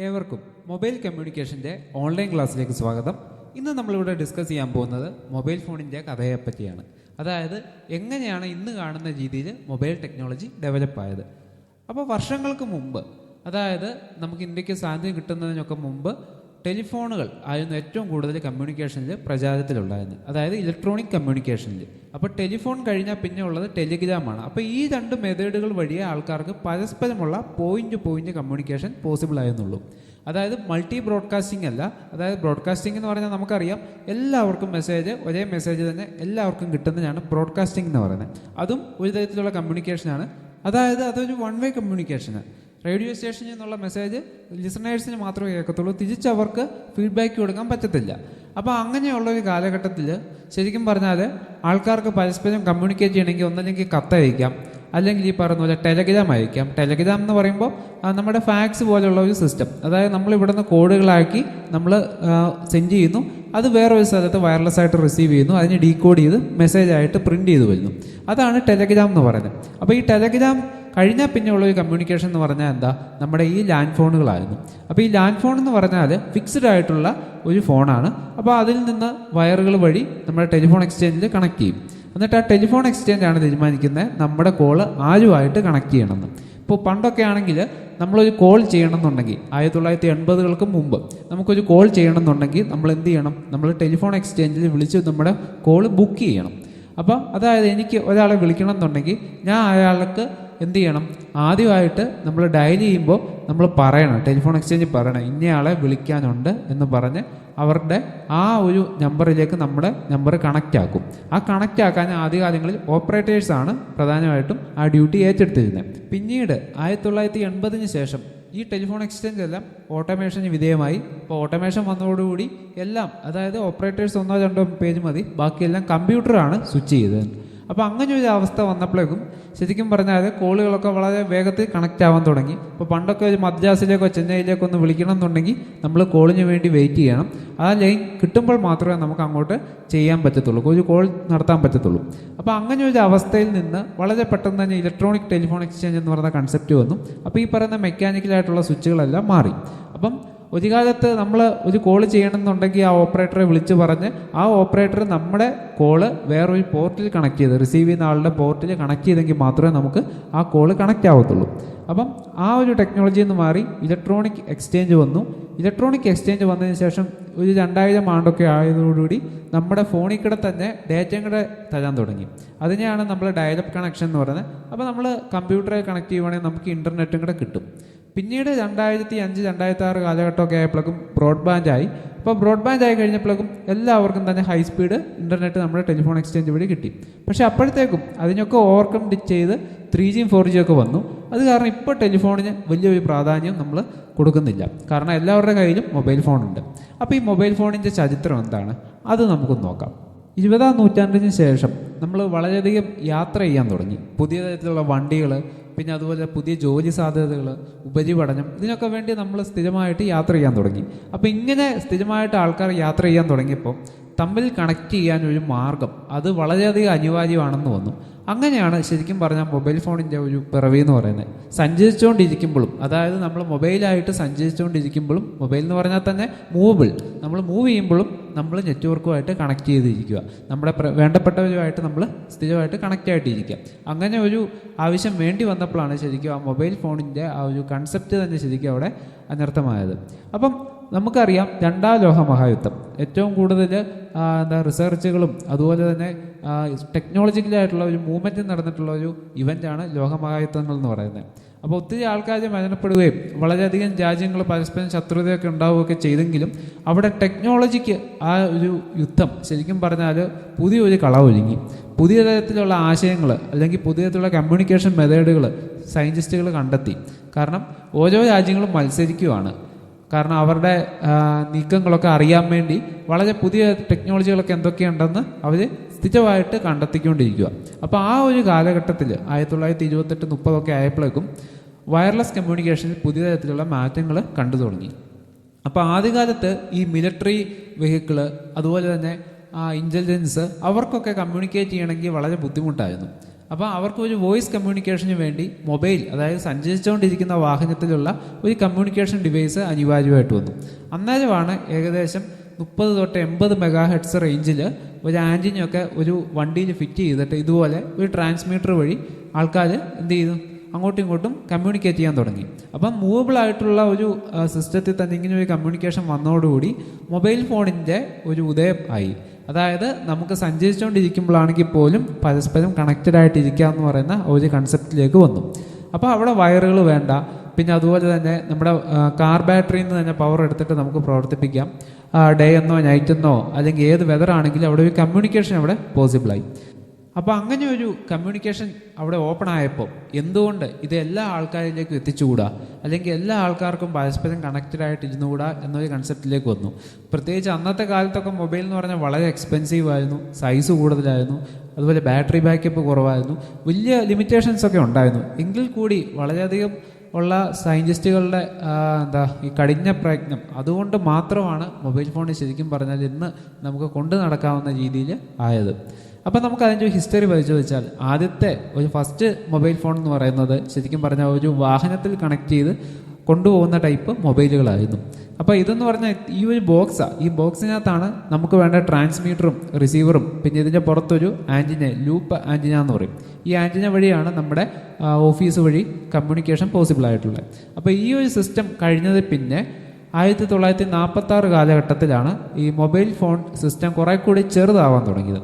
ഏവർക്കും mobile കമ്മ്യൂണിക്കേഷൻ്റെ online ക്ലാസ്സിലേക്ക് സ്വാഗതം. ഇന്ന് നമ്മളിവിടെ ഡിസ്കസ് ചെയ്യാൻ പോകുന്നത് മൊബൈൽ ഫോണിൻ്റെ കഥയെപ്പറ്റിയാണ്. അതായത് എങ്ങനെയാണ് ഇന്ന് കാണുന്ന രീതിയിൽ മൊബൈൽ ടെക്നോളജി ഡെവലപ്പായത്. അപ്പോൾ വർഷങ്ങൾക്ക് മുമ്പ്, അതായത് നമുക്ക് ഇന്ത്യക്ക് സ്വാതന്ത്ര്യം കിട്ടുന്നതിനൊക്കെ മുമ്പ് ടെലിഫോണുകൾ ആയിരുന്നു ഏറ്റവും കൂടുതൽ കമ്മ്യൂണിക്കേഷനിൽ പ്രചാരത്തിലുണ്ടായിരുന്നത്, അതായത് ഇലക്ട്രോണിക് കമ്മ്യൂണിക്കേഷനിൽ. അപ്പോൾ ടെലിഫോൺ കഴിഞ്ഞാൽ പിന്നെ ഉള്ളത് ടെലിഗ്രാമാണ്. അപ്പോൾ ഈ രണ്ട് മെത്തേഡുകൾ വഴിയേ ആൾക്കാർക്ക് പരസ്പരമുള്ള point to point communication possible ആയിരുന്നുള്ളൂ. അതായത് മൾട്ടി ബ്രോഡ്കാസ്റ്റിംഗ് അല്ല. അതായത് ബ്രോഡ്കാസ്റ്റിംഗ് എന്ന് പറഞ്ഞാൽ നമുക്കറിയാം, എല്ലാവർക്കും മെസ്സേജ്, ഒരേ മെസ്സേജ് തന്നെ എല്ലാവർക്കും കിട്ടുന്നതാണ് ബ്രോഡ്കാസ്റ്റിംഗ് എന്ന് പറയുന്നത്. അതും ഒരു തരത്തിലുള്ള കമ്മ്യൂണിക്കേഷനാണ്. അതായത് അതൊരു വൺ വേ കമ്മ്യൂണിക്കേഷനാണ്. റേഡിയോ സ്റ്റേഷനിൽ നിന്നുള്ള മെസ്സേജ് ലിസണേഴ്സിന് മാത്രമേ കേൾക്കത്തുള്ളൂ, തിരിച്ചവർക്ക് ഫീഡ്ബാക്ക് കൊടുക്കാൻ പറ്റത്തില്ല. അപ്പോൾ അങ്ങനെയുള്ള ഒരു കാലഘട്ടത്തിൽ ശരിക്കും പറഞ്ഞാൽ ആൾക്കാർക്ക് പരസ്പരം കമ്മ്യൂണിക്കേറ്റ് ചെയ്യണമെങ്കിൽ ഒന്നല്ലെങ്കിൽ കത്തയക്കാം, അല്ലെങ്കിൽ ഈ പറഞ്ഞ പോലെ ടെലഗ്രാം അയക്കാം. ടെലഗ്രാം എന്ന് പറയുമ്പോൾ നമ്മുടെ ഫാക്സ് പോലെയുള്ള ഒരു സിസ്റ്റം. അതായത് നമ്മൾ ഇവിടുന്ന് കോഡുകളാക്കി നമ്മൾ സെൻഡ് ചെയ്യുന്നു, അത് വേറൊരു സ്ഥലത്ത് വയർലെസ് ആയിട്ട് റിസീവ് ചെയ്യുന്നു, അതിന് ഡീകോഡ് ചെയ്ത് മെസ്സേജായിട്ട് പ്രിൻറ്റ് ചെയ്ത് വരുന്നു. അതാണ് ടെലഗ്രാം എന്ന് പറയുന്നത്. അപ്പോൾ ഈ ടെലഗ്രാം കഴിഞ്ഞാൽ പിന്നെ ഉള്ളൊരു കമ്മ്യൂണിക്കേഷൻ എന്ന് പറഞ്ഞാൽ എന്താ, നമ്മുടെ ഈ ലാൻഡ് ഫോണുകളായിരുന്നു. അപ്പോൾ ഈ ലാൻഡ് ഫോൺ എന്ന് പറഞ്ഞാൽ ഫിക്സ്ഡ് ആയിട്ടുള്ള ഒരു ഫോണാണ്. അപ്പോൾ അതിൽ നിന്ന് വയറുകൾ വഴി നമ്മുടെ ടെലിഫോൺ എക്സ്ചേഞ്ചിൽ കണക്ട് ചെയ്യും. എന്നിട്ട് ആ ടെലിഫോൺ എക്സ്ചേഞ്ച് ആണ് തീരുമാനിക്കുന്നത് നമ്മുടെ കോള് ആരുമായിട്ട് കണക്ട് ചെയ്യണമെന്ന്. ഇപ്പോൾ പണ്ടൊക്കെ ആണെങ്കിൽ നമ്മളൊരു കോൾ ചെയ്യണമെന്നുണ്ടെങ്കിൽ 1980-കൾക്ക് മുമ്പ് നമുക്കൊരു കോൾ ചെയ്യണമെന്നുണ്ടെങ്കിൽ നമ്മൾ എന്ത് ചെയ്യണം, നമ്മൾ ടെലിഫോൺ എക്സ്ചേഞ്ചിൽ വിളിച്ച് നമ്മുടെ കോള് ബുക്ക് ചെയ്യണം. അപ്പം അതായത് എനിക്ക് ഒരാളെ വിളിക്കണം എന്നുണ്ടെങ്കിൽ ഞാൻ അയാൾക്ക് എന്ത് ചെയ്യണം, ആദ്യമായിട്ട് നമ്മൾ ഡയൽ ചെയ്യുമ്പോൾ നമ്മൾ പറയണം, ടെലിഫോൺ എക്സ്ചേഞ്ച് പറയണം ഇന്നയാളെ വിളിക്കാനുണ്ട് എന്ന് പറഞ്ഞ് അവരുടെ ആ ഒരു നമ്പറിലേക്ക് നമ്മുടെ നമ്പർ കണക്റ്റ് ആക്കും. ആ കണക്റ്റ് ആക്കാൻ ആദ്യകാലങ്ങളിൽ ഓപ്പറേറ്റേഴ്സാണ് പ്രധാനമായിട്ടും ആ ഡ്യൂട്ടി ഏറ്റെടുത്തിരുന്നത്. പിന്നീട് 1980-ന് ശേഷം ഈ ടെലിഫോൺ എക്സ്ചേഞ്ച് എല്ലാം ഓട്ടോമേഷന് വിധേയമായി. ഇപ്പോൾ ഓട്ടോമേഷൻ വന്നതോടുകൂടി എല്ലാം, അതായത് ഓപ്പറേറ്റേഴ്സ് 1-2 പേജ് മതി, ബാക്കിയെല്ലാം കമ്പ്യൂട്ടറാണ് സ്വിച്ച് ചെയ്തത്. അപ്പോൾ അങ്ങനെ ഒരു അവസ്ഥ വന്നപ്പോഴേക്കും ശരിക്കും പറഞ്ഞാൽ കോളുകളൊക്കെ വളരെ വേഗത്തിൽ കണക്റ്റ് ആവാൻ തുടങ്ങി. ഇപ്പോൾ പണ്ടൊക്കെ ഒരു മദ്രാസിലേക്കോ ചെന്നൈയിലേക്കോ ഒന്ന് വിളിക്കണം എന്നുണ്ടെങ്കിൽ നമ്മൾ കോളിന് വേണ്ടി വെയിറ്റ് ചെയ്യണം. ആ ലൈൻ കിട്ടുമ്പോൾ മാത്രമേ നമുക്ക് അങ്ങോട്ട് ചെയ്യാൻ പറ്റത്തുള്ളൂ, ഒരു കോൾ നടത്താൻ പറ്റത്തുള്ളൂ. അപ്പോൾ അങ്ങനെ ഒരു അവസ്ഥയിൽ നിന്ന് വളരെ പെട്ടെന്ന് തന്നെ ഇലക്ട്രോണിക് ടെലിഫോൺ എക്സ്ചേഞ്ച് എന്ന് പറയുന്ന കൺസെപ്റ്റ് വന്നു. അപ്പോൾ ഈ പറയുന്ന മെക്കാനിക്കലായിട്ടുള്ള സ്വിച്ചുകളെല്ലാം മാറി. അപ്പം ഒരു കാലത്ത് നമ്മൾ ഒരു കോൾ ചെയ്യണമെന്നുണ്ടെങ്കിൽ ആ ഓപ്പറേറ്ററെ വിളിച്ച് പറഞ്ഞ് ആ ഓപ്പറേറ്റർ നമ്മുടെ കോള് വേറൊരു പോർട്ടിൽ കണക്ട് ചെയ്ത്, റിസീവ് ചെയ്യുന്ന ആളുടെ പോർട്ടിൽ കണക്ട് ചെയ്തെങ്കിൽ മാത്രമേ നമുക്ക് ആ കോള് കണക്റ്റ് ആവത്തുള്ളൂ. അപ്പം ആ ഒരു ടെക്നോളജിയിൽ നിന്ന് മാറി ഇലക്ട്രോണിക് എക്സ്ചേഞ്ച് വന്നു. ഇലക്ട്രോണിക് എക്സ്ചേഞ്ച് വന്നതിന് ശേഷം ഒരു 2000 ആണ്ടൊക്കെ ആയതോടുകൂടി നമ്മുടെ ഫോണിൽ കൂടെ തന്നെ ഡേറ്റയും കൂടെ തരാൻ തുടങ്ങി. അതിനെയാണ് നമ്മൾ ഡയലപ്പ് കണക്ഷൻ എന്ന് പറയുന്നത്. അപ്പോൾ നമ്മൾ കമ്പ്യൂട്ടറെ കണക്ട് ചെയ്യുവാണെങ്കിൽ നമുക്ക് ഇൻ്റർനെറ്റും കൂടെ കിട്ടും. പിന്നീട് 2005-2006 കാലഘട്ടമൊക്കെ ആയപ്പോഴേക്കും ബ്രോഡ്ബാൻഡായി. അപ്പോൾ ബ്രോഡ്ബാൻഡ് ആയി കഴിഞ്ഞപ്പോഴേക്കും എല്ലാവർക്കും തന്നെ ഹൈ സ്പീഡ് ഇൻ്റർനെറ്റ് നമ്മുടെ ടെലിഫോൺ എക്സ്ചേഞ്ച് വഴി കിട്ടി. പക്ഷേ അപ്പോഴത്തേക്കും അതിനൊക്കെ ഓവർകം ചെയ്ത് 3G 4G ഒക്കെ വന്നു. അത് കാരണം ഇപ്പോൾ ടെലിഫോണിന് വലിയൊരു പ്രാധാന്യം നമ്മൾ കൊടുക്കുന്നില്ല, കാരണം എല്ലാവരുടെ കയ്യിലും മൊബൈൽ ഫോണുണ്ട്. അപ്പോൾ ഈ മൊബൈൽ ഫോണിൻ്റെ ചരിത്രം എന്താണ്, അത് നമുക്കൊന്ന് നോക്കാം. 20-ാം നൂറ്റാണ്ടിന് ശേഷം നമ്മൾ വളരെയധികം യാത്ര ചെയ്യാൻ തുടങ്ങി. പുതിയ തരത്തിലുള്ള വണ്ടികൾ, പിന്നെ അതുപോലെ പുതിയ ജോലി സാധ്യതകൾ, ഉപരിപഠനം, ഇതിനൊക്കെ വേണ്ടി നമ്മൾ സ്ഥിരമായിട്ട് യാത്ര ചെയ്യാൻ തുടങ്ങി. അപ്പോൾ ഇങ്ങനെ സ്ഥിരമായിട്ട് ആൾക്കാർ യാത്ര ചെയ്യാൻ തുടങ്ങിയപ്പോൾ തമ്മിൽ കണക്ട് ചെയ്യാൻ ഒരു മാർഗം അത് വളരെയധികം അനിവാര്യമാണെന്ന് വന്നു. അങ്ങനെയാണ് ശരിക്കും പറഞ്ഞാൽ മൊബൈൽ ഫോണിൻ്റെ ഒരു പിറവി എന്ന് പറയുന്നത്. സഞ്ചരിച്ചുകൊണ്ടിരിക്കുമ്പോഴും, അതായത് നമ്മൾ മൊബൈലായിട്ട് സഞ്ചരിച്ചുകൊണ്ടിരിക്കുമ്പോഴും, മൊബൈൽ എന്ന് പറഞ്ഞാൽ തന്നെ മൂവബിൾ, നമ്മൾ മൂവ് ചെയ്യുമ്പോഴും നമ്മൾ നെറ്റ്വർക്കുമായിട്ട് കണക്ട് ചെയ്തിരിക്കുക, നമ്മുടെ വേണ്ടപ്പെട്ടവരുമായിട്ട് നമ്മൾ സ്ഥിരമായിട്ട് കണക്റ്റ് ആയിട്ടിരിക്കുക. അങ്ങനെ ഒരു ആവശ്യം വേണ്ടി വന്നപ്പോഴാണ് ശരിക്കും ആ മൊബൈൽ ഫോണിൻ്റെ ആ ഒരു കൺസെപ്റ്റ് തന്നെ ശരിക്കും അവിടെ അനർത്ഥമായത്. അപ്പം നമുക്കറിയാം, 2-ാം ലോകമഹായുദ്ധം ഏറ്റവും കൂടുതൽ റിസർച്ചുകളും അതുപോലെ തന്നെ ടെക്നോളജിക്കലായിട്ടുള്ള ഒരു മൂവ്മെൻറ്റ് നടന്നിട്ടുള്ള ഒരു ഇവൻ്റാണ് ലോകമഹായുദ്ധങ്ങൾ എന്ന് പറയുന്നത്. അപ്പോൾ ഒത്തിരി ആൾക്കാർ മരണപ്പെടുകയും വളരെയധികം രാജ്യങ്ങൾ പരസ്പരം ശത്രുതയൊക്കെ ഉണ്ടാവുകയൊക്കെ ചെയ്തെങ്കിലും അവിടെ ടെക്നോളജിക്ക് ആ ഒരു യുദ്ധം ശരിക്കും പറഞ്ഞാൽ പുതിയൊരു കളവൊരുങ്ങി. പുതിയ തരത്തിലുള്ള ആശയങ്ങൾ അല്ലെങ്കിൽ പുതിയ തരത്തിലുള്ള കമ്മ്യൂണിക്കേഷൻ മെത്തേഡുകൾ സയൻറ്റിസ്റ്റുകൾ കണ്ടെത്തി. കാരണം ഓരോ രാജ്യങ്ങളും മത്സരിക്കുകയാണ്. കാരണം അവരുടെ നീക്കങ്ങളൊക്കെ അറിയാൻ വേണ്ടി വളരെ പുതിയ ടെക്നോളജികളൊക്കെ എന്തൊക്കെയുണ്ടെന്ന് അവർ സ്ഥിരമായിട്ട് കണ്ടെത്തിക്കൊണ്ടിരിക്കുക. അപ്പോൾ ആ ഒരു കാലഘട്ടത്തിൽ 1928-30 ആയപ്പോഴേക്കും വയർലെസ് കമ്മ്യൂണിക്കേഷനിൽ പുതിയ തരത്തിലുള്ള മാറ്റങ്ങൾ കണ്ടു തുടങ്ങി. അപ്പോൾ ആദ്യകാലത്ത് ഈ മിലിറ്ററി വെഹിക്കിള് അതുപോലെ തന്നെ ഇൻ്റലിജൻസ് അവർക്കൊക്കെ കമ്മ്യൂണിക്കേറ്റ് ചെയ്യണമെങ്കിൽ വളരെ ബുദ്ധിമുട്ടായിരുന്നു. അപ്പോൾ അവർക്ക് ഒരു വോയിസ് കമ്മ്യൂണിക്കേഷന് വേണ്ടി മൊബൈൽ, അതായത് സഞ്ചരിച്ചുകൊണ്ടിരിക്കുന്ന വാഹനത്തിലുള്ള ഒരു കമ്മ്യൂണിക്കേഷൻ ഡിവൈസ് അനിവാര്യമായിട്ട് വന്നു. അന്നേരമാണ് ഏകദേശം 30 തൊട്ട് 80 മെഗാഹെർട്സ് റേഞ്ചിൽ ഒരു ആൻറ്റിനൊക്കെ ഒരു വണ്ടിയിൽ ഫിറ്റ് ചെയ്തിട്ട് ഇതുപോലെ ഒരു ട്രാൻസ്മീറ്റർ വഴി ആൾക്കാർ എന്ത് ചെയ്തു, അങ്ങോട്ടും ഇങ്ങോട്ടും കമ്മ്യൂണിക്കേറ്റ് ചെയ്യാൻ തുടങ്ങി. അപ്പം മൂവബിൾ ആയിട്ടുള്ള ഒരു സിസ്റ്റത്തിൽ തന്നെ ഇങ്ങനെ ഒരു കമ്മ്യൂണിക്കേഷൻ വന്നതോടുകൂടി മൊബൈൽ ഫോണിൻ്റെ ഒരു ഉദയം ആയി. അതായത് നമുക്ക് സഞ്ചരിച്ചുകൊണ്ടിരിക്കുമ്പോഴാണെങ്കിൽ പോലും പരസ്പരം കണക്റ്റഡ് ആയിട്ടിരിക്കുക എന്ന് പറയുന്ന ഒരു കൺസെപ്റ്റിലേക്ക് വന്നു. അപ്പോൾ അവിടെ വയറുകൾ വേണ്ട. പിന്നെ അതുപോലെ തന്നെ നമ്മുടെ കാർ ബാറ്ററിയിൽ നിന്ന് തന്നെ പവർ എടുത്തിട്ട് നമുക്ക് പ്രവർത്തിപ്പിക്കാം. ഡേ എന്നോ നൈറ്റ് എന്നോ അല്ലെങ്കിൽ ഏത് വെതർ ആണെങ്കിലും അവിടെ ഒരു കമ്മ്യൂണിക്കേഷൻ അവിടെ പോസിബിളായി. അപ്പോൾ അങ്ങനെ ഒരു കമ്മ്യൂണിക്കേഷൻ അവിടെ ഓപ്പൺ ആയപ്പോൾ എന്തുകൊണ്ട് ഇത് എല്ലാ ആൾക്കാരിലേക്കും എത്തിച്ചുകൂടാ, അല്ലെങ്കിൽ എല്ലാ ആൾക്കാർക്കും പരസ്പരം കണക്റ്റഡ് ആയിട്ട് ഇരുന്നുകൂടാ എന്നൊരു കൺസെപ്റ്റിലേക്ക് വന്നു. പ്രത്യേകിച്ച് അന്നത്തെ കാലത്തൊക്കെ മൊബൈൽ എന്ന് പറഞ്ഞാൽ വളരെ എക്സ്പെൻസീവ് ആയിരുന്നു, സൈസ് കൂടുതലായിരുന്നു, അതുപോലെ ബാറ്ററി ബാക്കപ്പ് കുറവായിരുന്നു, വലിയ ലിമിറ്റേഷൻസ് ഒക്കെ ഉണ്ടായിരുന്നു. എങ്കിൽ കൂടി വളരെയധികം ഉള്ള സയൻറ്റിസ്റ്റുകളുടെ ഈ കഠിന പ്രയത്നം അതുകൊണ്ട് മാത്രമാണ് മൊബൈൽ ഫോൺ ശരിക്കും പറഞ്ഞാൽ ഇന്ന് നമുക്ക് കൊണ്ടു നടക്കാവുന്ന രീതിയിൽ ആയത്. അപ്പം നമുക്ക് അതിൻ്റെ ഒരു ഹിസ്റ്ററി പരിശോധിച്ചാൽ ആദ്യത്തെ ഒരു ഫസ്റ്റ് മൊബൈൽ ഫോൺ എന്ന് പറയുന്നത് ശരിക്കും പറഞ്ഞാൽ ഒരു വാഹനത്തിൽ കണക്ട് ചെയ്ത് കൊണ്ടുപോകുന്ന ടൈപ്പ് മൊബൈലുകളായിരുന്നു. അപ്പോൾ ഇതെന്ന് പറഞ്ഞാൽ ഈ ഒരു ബോക്സാണ്. ഈ ബോക്സിനകത്താണ് നമുക്ക് വേണ്ട ട്രാൻസ്മീറ്ററും റിസീവറും പിന്നെ ഇതിൻ്റെ പുറത്തൊരു ആൻറ്റിന, ലൂപ്പ് ആൻറ്റിന എന്ന് പറയും. ഈ ആൻറ്റിന വഴിയാണ് നമ്മുടെ ഓഫീസ് വഴി കമ്മ്യൂണിക്കേഷൻ പോസിബിൾ ആയിട്ടുള്ളത്. അപ്പോൾ ഈ ഒരു സിസ്റ്റം കഴിഞ്ഞത് പിന്നെ 1946 കാലഘട്ടത്തിലാണ് ഈ മൊബൈൽ ഫോൺ സിസ്റ്റം കുറേ കൂടി ചെറുതാവാൻ തുടങ്ങിയത്.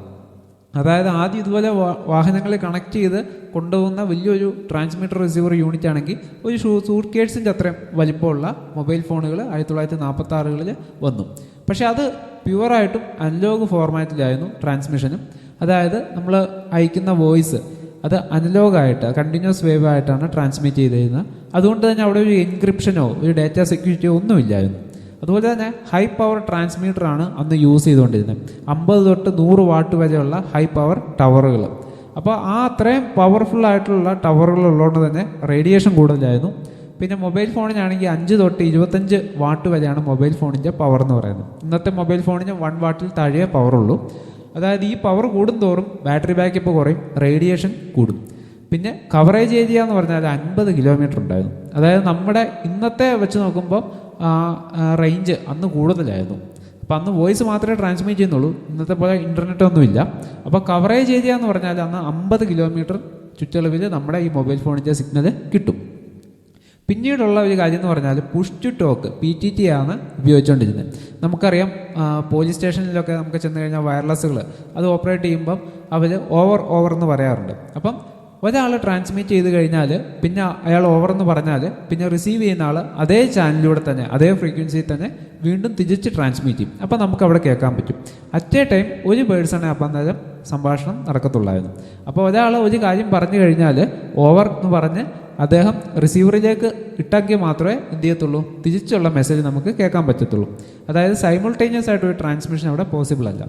അതായത് ആദ്യം ഇതുപോലെ വാഹനങ്ങളിൽ കണക്ട് ചെയ്ത് കൊണ്ടുപോകുന്ന വലിയൊരു ട്രാൻസ്മിറ്റർ റിസീവർ യൂണിറ്റ് ആണെങ്കിൽ ഒരു സൂട്ട് കേസിൻ്റെ അത്രയും വലിപ്പമുള്ള മൊബൈൽ ഫോണുകൾ 1946 വന്നു. പക്ഷേ അത് പ്യുവറായിട്ടും അനലോഗ് ഫോർമാറ്റിലായിരുന്നു ട്രാൻസ്മിഷനും. അതായത് നമ്മൾ അയക്കുന്ന വോയിസ് അത് അനലോഗായിട്ട് കണ്ടിന്യൂസ് വേവ് ആയിട്ടാണ് ട്രാൻസ്മിറ്റ് ചെയ്തിരുന്നത്. അതുകൊണ്ട് തന്നെ അവിടെ ഒരു എൻക്രിപ്ഷനോ ഒരു ഡാറ്റ സെക്യൂരിറ്റിയോ ഒന്നുമില്ലായിരുന്നു. അതുപോലെ തന്നെ ഹൈ പവർ ട്രാൻസ്മീറ്ററാണ് അന്ന് യൂസ് ചെയ്തുകൊണ്ടിരുന്നത്. 50 തൊട്ട് 100 വാട്ട് വരെയുള്ള ഹൈ പവർ ടവറുകൾ. അപ്പോൾ ആ അത്രയും പവർഫുള്ളായിട്ടുള്ള ടവറുകൾ ഉള്ളതുകൊണ്ട് തന്നെ റേഡിയേഷൻ കൂടുതലായിരുന്നു. പിന്നെ മൊബൈൽ ഫോണിനാണെങ്കിൽ 5 തൊട്ട് 25 വാട്ട് വരെയാണ് മൊബൈൽ ഫോണിൻ്റെ പവർ എന്ന് പറയുന്നത്. ഇന്നത്തെ മൊബൈൽ ഫോണിന് 1 വാട്ടിൽ താഴെ പവറുള്ളൂ. അതായത് ഈ പവർ കൂടുന്തോറും ബാറ്ററി ബാക്കപ്പ് കുറയും, റേഡിയേഷൻ കൂടും. പിന്നെ കവറേജ് ഏരിയ എന്ന് പറഞ്ഞാൽ 50 കിലോമീറ്റർ ഉണ്ടായിരുന്നു. അതായത് നമ്മുടെ ഇന്നത്തെ വെച്ച് നോക്കുമ്പോൾ റേഞ്ച് അന്ന് കൂടുതലായിരുന്നു. അപ്പോൾ അന്ന് വോയിസ് മാത്രമേ ട്രാൻസ്മിറ്റ് ചെയ്യുന്നുള്ളൂ, ഇന്നത്തെ പോലെ ഇൻ്റർനെറ്റ് ഒന്നുമില്ല. അപ്പോൾ കവറേജ് ഏരിയ എന്ന് പറഞ്ഞാൽ അന്ന് 50 കിലോമീറ്റർ ചുറ്റളവിൽ നമ്മുടെ ഈ മൊബൈൽ ഫോണിൻ്റെ സിഗ്നൽ കിട്ടും. പിന്നീടുള്ള ഒരു കാര്യം എന്ന് പറഞ്ഞാൽ പുഷ് ടു ടോക്ക് PTT ആണ് ഉപയോഗിച്ചുകൊണ്ടിരുന്നത്. നമുക്കറിയാം പോലീസ് സ്റ്റേഷനിലൊക്കെ നമുക്ക് ചെന്ന് കഴിഞ്ഞാൽ വയർലെസ്സുകൾ അത് ഓപ്പറേറ്റ് ചെയ്യുമ്പം അവർ ഓവർ എന്ന് പറയാറുണ്ട്. അപ്പം ഒരാൾ ട്രാൻസ്മിറ്റ് ചെയ്ത് കഴിഞ്ഞാൽ പിന്നെ അയാൾ ഓവർ എന്ന് പറഞ്ഞാൽ പിന്നെ റിസീവ് ചെയ്യുന്ന ആൾ അതേ ചാനലിലൂടെ തന്നെ അതേ ഫ്രീക്വൻസിയിൽ തന്നെ വീണ്ടും തിരിച്ച് ട്രാൻസ്മിറ്റ് ചെയ്യും. അപ്പം നമുക്ക് അവിടെ കേൾക്കാൻ പറ്റും. അറ്റ് എ ടൈം ഒരു പേഴ്സണെ അപ്പം നേരം സംഭാഷണം നടക്കത്തുള്ളായിരുന്നു. അപ്പോൾ ഒരാൾ ഒരു കാര്യം പറഞ്ഞു കഴിഞ്ഞാൽ ഓവർ എന്ന് പറഞ്ഞ് അദ്ദേഹം റിസീവറിലേക്ക് ഇട്ടെങ്കിൽ മാത്രമേ എന്ത് ചെയ്യത്തുള്ളൂ, തിരിച്ചുള്ള മെസ്സേജ് നമുക്ക് കേൾക്കാൻ പറ്റത്തുള്ളൂ. അതായത് സൈമിൾട്ടേനിയസ് ആയിട്ട് ഒരു ട്രാൻസ്മിഷൻ അവിടെ പോസിബിൾ അല്ല.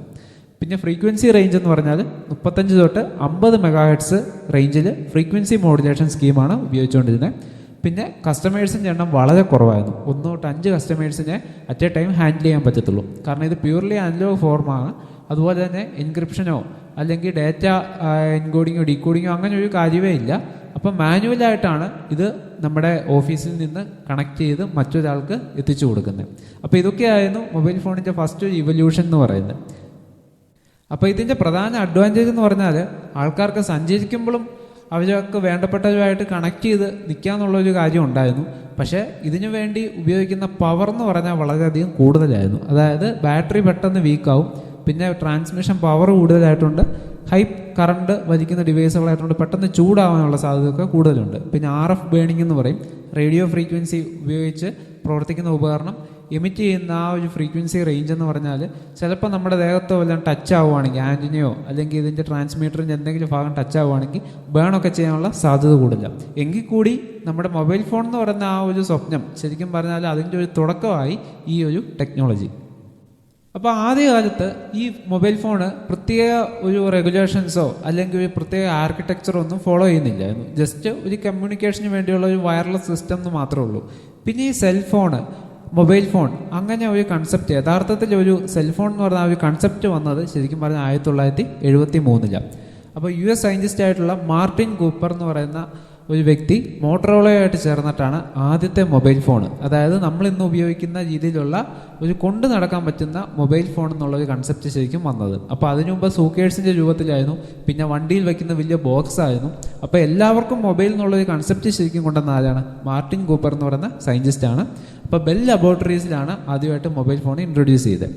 പിന്നെ ഫ്രീക്വൻസി റേഞ്ച് എന്ന് പറഞ്ഞാൽ 35 തൊട്ട് 50 മെഗാഹെർട്സ് റേഞ്ചിൽ ഫ്രീക്വൻസി മോഡുലേഷൻ സ്കീമാണ് ഉപയോഗിച്ചുകൊണ്ടിരുന്നത്. പിന്നെ കസ്റ്റമേഴ്സിൻ്റെ എണ്ണം വളരെ കുറവായിരുന്നു. 1 തൊട്ട് 5 കസ്റ്റമേഴ്സിനെ അറ്റ് എ ടൈം ഹാൻഡിൽ ചെയ്യാൻ പറ്റത്തുള്ളൂ. കാരണം ഇത് പ്യൂർലി അനലോഗ് ഫോർമാണ്. അതുപോലെ തന്നെ എൻക്രിപ്ഷനോ അല്ലെങ്കിൽ ഡാറ്റ എൻകോഡിങ്ങോ ഡീകോഡിങ്ങോ അങ്ങനെ ഒരു കാര്യമേ ഇല്ല. അപ്പം മാനുവലായിട്ടാണ് ഇത് നമ്മുടെ ഓഫീസിൽ നിന്ന് കണക്ട് ചെയ്ത് മറ്റൊരാൾക്ക് എത്തിച്ചു കൊടുക്കുന്നത്. അപ്പോൾ ഇതൊക്കെയായിരുന്നു മൊബൈൽ ഫോണിൻ്റെ ഫസ്റ്റ് ഒരു ഇവല്യൂഷൻ എന്ന് പറയുന്നത്. അപ്പോൾ ഇതിൻ്റെ പ്രധാന അഡ്വാൻറ്റേജ് എന്ന് പറഞ്ഞാൽ ആൾക്കാർക്ക് സഞ്ചരിക്കുമ്പോഴും അവർക്ക് വേണ്ടപ്പെട്ടവരുമായിട്ട് കണക്ട് ചെയ്ത് നിൽക്കാന്നുള്ളൊരു കാര്യം ഉണ്ടായിരുന്നു. പക്ഷേ ഇതിനു വേണ്ടി ഉപയോഗിക്കുന്ന പവർ എന്ന് പറഞ്ഞാൽ വളരെയധികം കൂടുതലായിരുന്നു. അതായത് ബാറ്ററി പെട്ടെന്ന് വീക്കാവും. പിന്നെ ട്രാൻസ്മിഷൻ പവർ കൂടുതലായിട്ടുണ്ട്. ഹൈ കറണ്ട് വലിക്കുന്ന ഡിവൈസുകളായിട്ടുണ്ട്. പെട്ടെന്ന് ചൂടാവാനുള്ള സാധ്യതയൊക്കെ കൂടുതലുണ്ട്. പിന്നെ RF ബേണിംഗ് എന്ന് പറയും. റേഡിയോ ഫ്രീക്വൻസി ഉപയോഗിച്ച് പ്രവർത്തിക്കുന്ന ഉപകരണം എമിറ്റ് ചെയ്യുന്ന ആ ഒരു ഫ്രീക്വൻസി റേഞ്ച് എന്ന് പറഞ്ഞാൽ ചിലപ്പോൾ നമ്മുടെ ദേഹത്തോ വല്ലതും ടച്ച് ആവുകയാണെങ്കിൽ ആൻറ്റിനയോ അല്ലെങ്കിൽ ഇതിൻ്റെ ട്രാൻസ്മീറ്ററിൻ്റെ എന്തെങ്കിലും ഭാഗം ടച്ച് ആവുകയാണെങ്കിൽ ബേണൊക്കെ ചെയ്യാനുള്ള സാധ്യത കൂടുതല. എങ്കിൽ കൂടി നമ്മുടെ മൊബൈൽ ഫോൺ എന്ന് പറയുന്ന ആ ഒരു സ്വപ്നം ശരിക്കും പറഞ്ഞാൽ അതിൻ്റെ ഒരു തുടക്കമായി ഈ ഒരു ടെക്നോളജി. അപ്പോൾ ആദ്യകാലത്ത് ഈ മൊബൈൽ ഫോണ് പ്രത്യേക ഒരു റെഗുലേഷൻസോ അല്ലെങ്കിൽ ഒരു പ്രത്യേക ആർക്കിടെക്ചറോ ഒന്നും ഫോളോ ചെയ്യുന്നില്ലായിരുന്നു. ജസ്റ്റ് ഒരു കമ്മ്യൂണിക്കേഷന് വേണ്ടിയുള്ള ഒരു വയർലെസ് സിസ്റ്റം എന്ന് മാത്രമേ ഉള്ളൂ. പിന്നെ ഈ സെൽഫോണ്, മൊബൈൽ ഫോൺ അങ്ങനെ ഒരു കൺസെപ്റ്റ്, യഥാർത്ഥത്തിൽ ഒരു സെൽഫോൺ എന്ന് പറഞ്ഞ ഒരു കൺസെപ്റ്റ് വന്നത് ശരിക്കും പറഞ്ഞാൽ 1973. അപ്പോൾ US സയൻറ്റിസ്റ്റ് ആയിട്ടുള്ള മാർട്ടിൻ കൂപ്പർ എന്ന് പറയുന്ന ഒരു വ്യക്തി മോട്ടറോളയായിട്ട് ചേർന്നിട്ടാണ് ആദ്യത്തെ മൊബൈൽ ഫോൺ, അതായത് നമ്മൾ ഇന്ന് ഉപയോഗിക്കുന്ന രീതിയിലുള്ള ഒരു കൊണ്ട് നടക്കാൻ പറ്റുന്ന മൊബൈൽ ഫോൺ എന്നുള്ളൊരു കൺസെപ്റ്റ് ശരിക്കും വന്നത്. അപ്പോൾ അതിനു മുമ്പ് സൂക്കേഴ്സിൻ്റെ രൂപത്തിലായിരുന്നു, പിന്നെ വണ്ടിയിൽ വയ്ക്കുന്ന വലിയ ബോക്സ് ആയിരുന്നു. അപ്പോൾ എല്ലാവർക്കും മൊബൈൽ എന്നുള്ളൊരു കൺസെപ്റ്റ് ശരിക്കും കൊണ്ടുവന്ന ആരാണ്? മാർട്ടിൻ കൂപ്പർ എന്ന് പറയുന്ന സയൻറ്റിസ്റ്റാണ്. അപ്പോൾ ബെൽ ലബോറട്ടറീസിലാണ് ആദ്യമായിട്ട് മൊബൈൽ ഫോൺ ഇൻട്രൊഡ്യൂസ് ചെയ്തത്.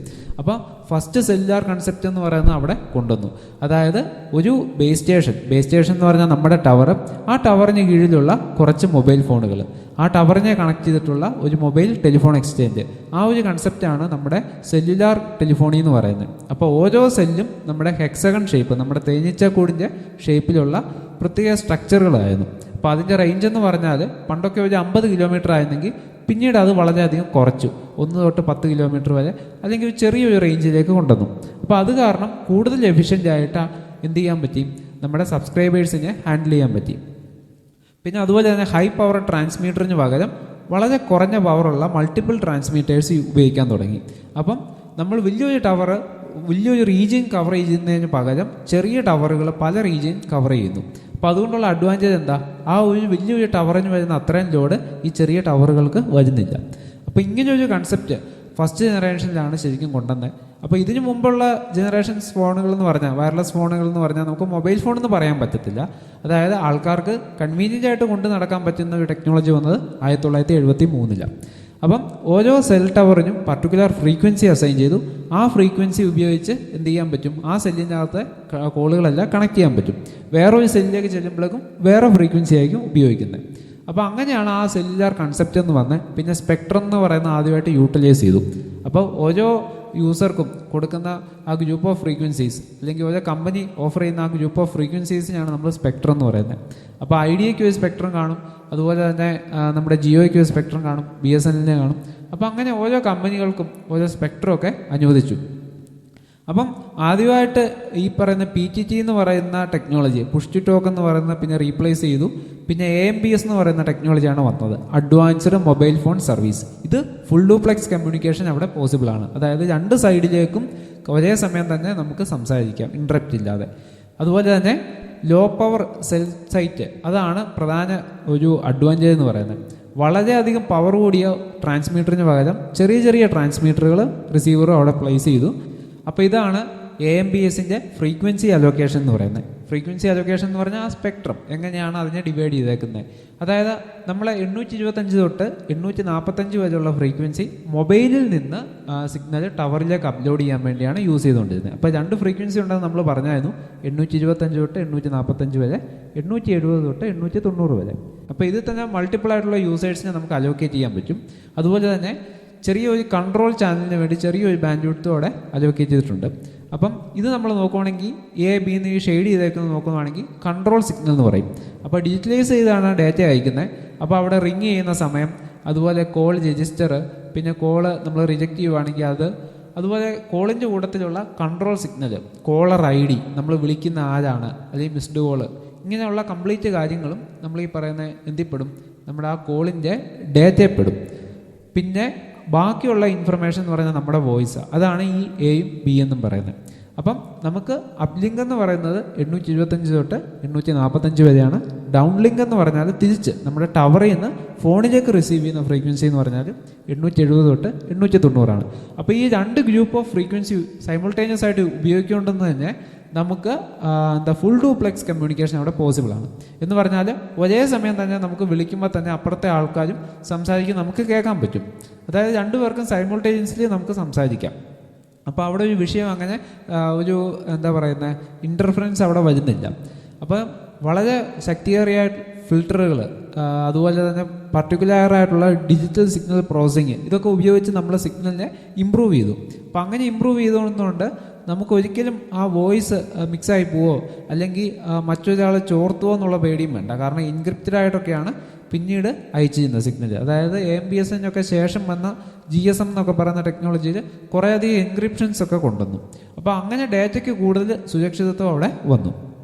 അപ്പോൾ ഫസ്റ്റ് സെല്ലുലാർ കൺസെപ്റ്റ് എന്ന് പറയുന്നത് അവിടെ കൊണ്ടുവന്നു. അതായത് ഒരു ബേസ് സ്റ്റേഷൻ എന്ന് പറഞ്ഞാൽ നമ്മുടെ ടവർ, ആ ടവറിന് കീഴിലുള്ള കുറച്ച് മൊബൈൽ ഫോണുകൾ, ആ ടവറിനെ കണക്ട് ചെയ്തിട്ടുള്ള ഒരു മൊബൈൽ ടെലിഫോൺ എക്സ്ചേഞ്ച്, ആ ഒരു കൺസെപ്റ്റാണ് നമ്മുടെ സെല്ലുലാർ ടെലിഫോണി എന്ന് പറയുന്നത്. അപ്പോൾ ഓരോ സെല്ലും നമ്മുടെ ഹെക്സഗൺ ഷേപ്പ്, നമ്മുടെ തേനീച്ചക്കൂടിൻ്റെ ഷേപ്പിലുള്ള പ്രത്യേക സ്ട്രക്ചറുകളായിരുന്നു. അപ്പോൾ അതിൻ്റെ റേഞ്ച് എന്ന് പറഞ്ഞാൽ പണ്ടൊക്കെ ഒരു 50 കിലോമീറ്റർ ആയിരുന്നെങ്കിൽ പിന്നീട് അത് വളരെയധികം കുറച്ചു, 1 തൊട്ട് 10 കിലോമീറ്റർ വരെ, അല്ലെങ്കിൽ ചെറിയൊരു റേഞ്ചിലേക്ക് കൊണ്ടുവന്നു. അപ്പോൾ അത് കാരണം കൂടുതൽ എഫിഷ്യൻ്റ് ആയിട്ട് എന്ത് ചെയ്യാൻ പറ്റി? നമ്മുടെ സബ്സ്ക്രൈബേഴ്സിനെ ഹാൻഡിൽ ചെയ്യാൻ പറ്റി. പിന്നെ അതുപോലെ തന്നെ ഹൈ പവർ ട്രാൻസ്മീറ്ററിന് പകരം വളരെ കുറഞ്ഞ പവറുള്ള മൾട്ടിപ്പിൾ ട്രാൻസ്മീറ്റേഴ്സ് ഉപയോഗിക്കാൻ തുടങ്ങി. അപ്പം നമ്മൾ വലിയൊരു റീജിയൻ കവർ ചെയ്യുന്നതിന് പകരം ചെറിയ ടവറുകൾ പല റീജിയൻ കവർ ചെയ്യുന്നു. അപ്പോൾ അതുകൊണ്ടുള്ള അഡ്വാൻറ്റേജ് എന്താ? ആ ഒരു വലിയൊരു ടവറിന് വരുന്ന അത്രയും ലോഡ് ഈ ചെറിയ ടവറുകൾക്ക് വരുന്നില്ല. അപ്പോൾ ഇങ്ങനെയൊരു കൺസെപ്റ്റ് ഫസ്റ്റ് ജനറേഷനിലാണ് ശരിക്കും കൊണ്ടുവന്നത്. അപ്പോൾ ഇതിന് മുമ്പുള്ള ജനറേഷൻസ് ഫോണുകൾ എന്ന് പറഞ്ഞാൽ, വയർലെസ് ഫോണുകൾ എന്ന് പറഞ്ഞാൽ നമുക്ക് മൊബൈൽ ഫോൺ എന്ന് പറയാൻ പറ്റത്തില്ല. അതായത് ആൾക്കാർക്ക് കൺവീനിയൻ്റ് ആയിട്ട് കൊണ്ട് നടക്കാൻ പറ്റുന്ന ഒരു ടെക്നോളജി വന്നത് 1973. അപ്പം ഓരോ സെൽ ടവറിനും പർട്ടിക്കുലർ ഫ്രീക്വൻസി അസൈൻ ചെയ്തു. ആ ഫ്രീക്വൻസി ഉപയോഗിച്ച് എന്ത് ചെയ്യാൻ പറ്റും? ആ സെല്ലിൻ്റെ അകത്തെ കോളുകളെല്ലാം കണക്ട് ചെയ്യാൻ പറ്റും. വേറൊരു സെല്ലിലേക്ക് ചെല്ലുമ്പോഴേക്കും വേറെ ഫ്രീക്വൻസി ആയിരിക്കും ഉപയോഗിക്കുന്നത്. അപ്പോൾ അങ്ങനെയാണ് ആ സെല്ലുലാർ കൺസെപ്റ്റ് എന്ന് വന്നത്. പിന്നെ സ്പെക്ട്രം എന്ന് പറയുന്ന ആദ്യമായിട്ട് യൂട്ടിലൈസ് ചെയ്തു. അപ്പോൾ ഓരോ യൂസർക്കും കൊടുക്കുന്ന ആ ഗ്രൂപ്പ് ഓഫ് ഫ്രീക്വൻസീസ്, അല്ലെങ്കിൽ ഓരോ കമ്പനി ഓഫർ ചെയ്യുന്ന ആ ഗ്രൂപ്പ് ഓഫ് ഫ്രീക്വൻസീസിനാണ് നമ്മൾ സ്പെക്ട്രം എന്ന് പറയുന്നത്. അപ്പോൾ ഐഡിയയ്ക്ക് ഒരു സ്പെക്ട്രം കാണും, അതുപോലെ തന്നെ നമ്മുടെ ജിയോയ്ക്ക് ഒരു സ്പെക്ട്രം കാണും, BSNL കാണും. അപ്പോൾ അങ്ങനെ ഓരോ കമ്പനികൾക്കും ഓരോ സ്പെക്ട്രം ഒക്കെ അനുവദിച്ചു. അപ്പം ആദ്യമായിട്ട് ഈ പറയുന്ന PTT എന്ന് പറയുന്ന ടെക്നോളജി, പുഷ് ടു ടോക്ക് എന്ന് പറയുന്ന പിന്നെ റീപ്ലേസ് ചെയ്തു. പിന്നെ AMBS എന്ന് പറയുന്ന ടെക്നോളജിയാണ് വന്നത്, അഡ്വാൻസ്ഡ് മൊബൈൽ ഫോൺ സർവീസ്. ഇത് ഫുൾ ഡ്യൂപ്ലെക്സ് കമ്മ്യൂണിക്കേഷൻ അവിടെ പോസിബിൾ ആണ്. അതായത് 2 സൈഡിലേക്കും ഒരേ സമയം തന്നെ നമുക്ക് സംസാരിക്കാം, ഇൻറ്ററപ്റ്റ് ഇല്ലാതെ. അതുപോലെ തന്നെ ലോ പവർ സെൽ സൈറ്റ്, അതാണ് പ്രധാന ഒരു അഡ്വാൻറ്റേജ് എന്ന് പറയുന്നത്. വളരെയധികം പവർ കൂടിയ ട്രാൻസ്മീറ്ററിന് പകരം ചെറിയ ചെറിയ ട്രാൻസ്മീറ്ററുകൾ റിസീവറും അവിടെ പ്ലേസ് ചെയ്തു. അപ്പോൾ ഇതാണ് AMBSൻ്റെ ഫ്രീക്വൻസി അലോക്കേഷൻ എന്ന് പറയുന്നത്. ഫ്രീക്വൻസി അലോക്കേഷൻ എന്ന് പറഞ്ഞാൽ ആ സ്പെക്ട്രം എങ്ങനെയാണ് അതിനെ ഡിവൈഡ് ചെയ്തേക്കുന്നത്. അതായത് നമ്മൾ 825 തൊട്ട് 845 വരെയുള്ള ഫ്രീക്വൻസി മൊബൈലിൽ നിന്ന് സിഗ്നൽ ടവറിലേക്ക് അപ്ലോഡ് ചെയ്യാൻ വേണ്ടിയാണ് യൂസ് ചെയ്തുകൊണ്ടിരുന്നത്. അപ്പോൾ 2 ഫ്രീക്വൻസി ഉണ്ടെന്ന് നമ്മൾ പറഞ്ഞായിരുന്നു, 825 തൊട്ട് 845 വരെ, 870 തൊട്ട് 890 വരെ. അപ്പോൾ ഇതിൽ തന്നെ മൾട്ടിപ്പിൾ ആയിട്ടുള്ള യൂസേഴ്സിനെ നമുക്ക് അലോക്കേറ്റ് ചെയ്യാൻ പറ്റും. അതുപോലെ തന്നെ ചെറിയൊരു കൺട്രോൾ ചാനലിന് വേണ്ടി ചെറിയൊരു ബാൻഡ് വിഡ്ത്തോടെ അലോക്കേറ്റ് ചെയ്തിട്ടുണ്ട്. അപ്പം ഇത് നമ്മൾ നോക്കുവാണെങ്കിൽ A, B എന്ന് ഈ ഷെയ്ഡ് ചെയ്തേക്കുന്നത് നോക്കുകയാണെങ്കിൽ കൺട്രോൾ സിഗ്നൽ എന്ന് പറയും. അപ്പോൾ ഡിജിറ്റലൈസ് ചെയ്താണ് ഡാറ്റ അയക്കുന്നത്. അപ്പോൾ അവിടെ റിങ് ചെയ്യുന്ന സമയം, അതുപോലെ കോൾ രജിസ്റ്റർ, പിന്നെ കോള് നമ്മൾ റിജക്റ്റ് ചെയ്യുവാണെങ്കിൽ അത്, അതുപോലെ കോളിൻ്റെ കൂട്ടത്തിലുള്ള കൺട്രോൾ സിഗ്നൽ, കോളർ ID, നമ്മൾ വിളിക്കുന്ന ആരാണ്, അല്ലെങ്കിൽ മിസ്ഡ് കോള്, ഇങ്ങനെയുള്ള കംപ്ലീറ്റ് കാര്യങ്ങളും നമ്മൾ ഈ പറയുന്ന എന്തിപ്പെടും? നമ്മുടെ ആ കോളിൻ്റെ ഡാറ്റയിൽപ്പെടും. പിന്നെ ബാക്കിയുള്ള ഇൻഫർമേഷൻ എന്ന് പറയുന്നത് നമ്മുടെ വോയിസ്, അതാണ് ഈ Aയും B എന്നും പറയുന്നത്. അപ്പം നമുക്ക് അപ്ലിങ്ക് എന്ന് പറയുന്നത് 825 തൊട്ട് 845 വരെയാണ്. ഡൗൺ ലിങ്ക് എന്ന് പറഞ്ഞാൽ തിരിച്ച് നമ്മുടെ ടവറിൽ നിന്ന് ഫോണിലേക്ക് റിസീവ് ചെയ്യുന്ന ഫ്രീക്വൻസി എന്ന് പറഞ്ഞാൽ 870 തൊട്ട് 890 ആണ്. അപ്പോൾ ഈ 2 ഗ്രൂപ്പ് ഓഫ് ഫ്രീക്വൻസി സൈമിൾട്ടേനിയസ് ആയിട്ട് ഉപയോഗിക്കൊണ്ടെന്ന് തന്നെ നമുക്ക് ഫുൾ ഡ്യൂപ്ലെക്സ് കമ്മ്യൂണിക്കേഷൻ അവിടെ പോസിബിൾ ആണ്. എന്ന് പറഞ്ഞാൽ ഒരേ സമയം തന്നെ നമുക്ക് വിളിക്കുമ്പോൾ തന്നെ അപ്പുറത്തെ ആൾക്കാരും സംസാരിക്കും, നമുക്ക് കേൾക്കാൻ പറ്റും. അതായത് 2 പേർക്കും സൈമിൾട്ടേനിയസ്ലി നമുക്ക് സംസാരിക്കാം. അപ്പോൾ അവിടെ ഒരു വിഷയം അങ്ങനെ ഒരു ഇൻ്റർഫറൻസ് അവിടെ വരുന്നില്ല. അപ്പോൾ വളരെ ശക്തിയേറിയ ഫിൽറ്ററുകൾ, അതുപോലെ തന്നെ പർട്ടിക്കുലറായിട്ടുള്ള ഡിജിറ്റൽ സിഗ്നൽ പ്രോസസ്സിങ്, ഇതൊക്കെ ഉപയോഗിച്ച് നമ്മൾ സിഗ്നലിനെ ഇമ്പ്രൂവ് ചെയ്തു. അപ്പോൾ അങ്ങനെ ഇമ്പ്രൂവ് ചെയ്തുകൊണ്ടുകൊണ്ട് നമുക്ക് ഒരിക്കലും ആ വോയിസ് മിക്സായി പോവോ അല്ലെങ്കിൽ മറ്റൊരാൾ ചോർത്തുവോ എന്നുള്ള പേടിയും വേണ്ട. കാരണം എൻക്രിപ്റ്റഡ് ആയിട്ടൊക്കെയാണ് പിന്നീട് അയച്ചു ചെയ്യുന്നത് സിഗ്നൽ. അതായത് AMBSനൊക്കെ ശേഷം വന്ന GSM എന്നൊക്കെ പറയുന്ന ടെക്നോളജിയിൽ കുറേയധികം എൻക്രിപ്ഷൻസ് ഒക്കെ കൊണ്ടുവന്നു. അപ്പോൾ അങ്ങനെ ഡാറ്റയ്ക്ക് കൂടുതൽ സുരക്ഷിതത്വം അവിടെ വന്നു.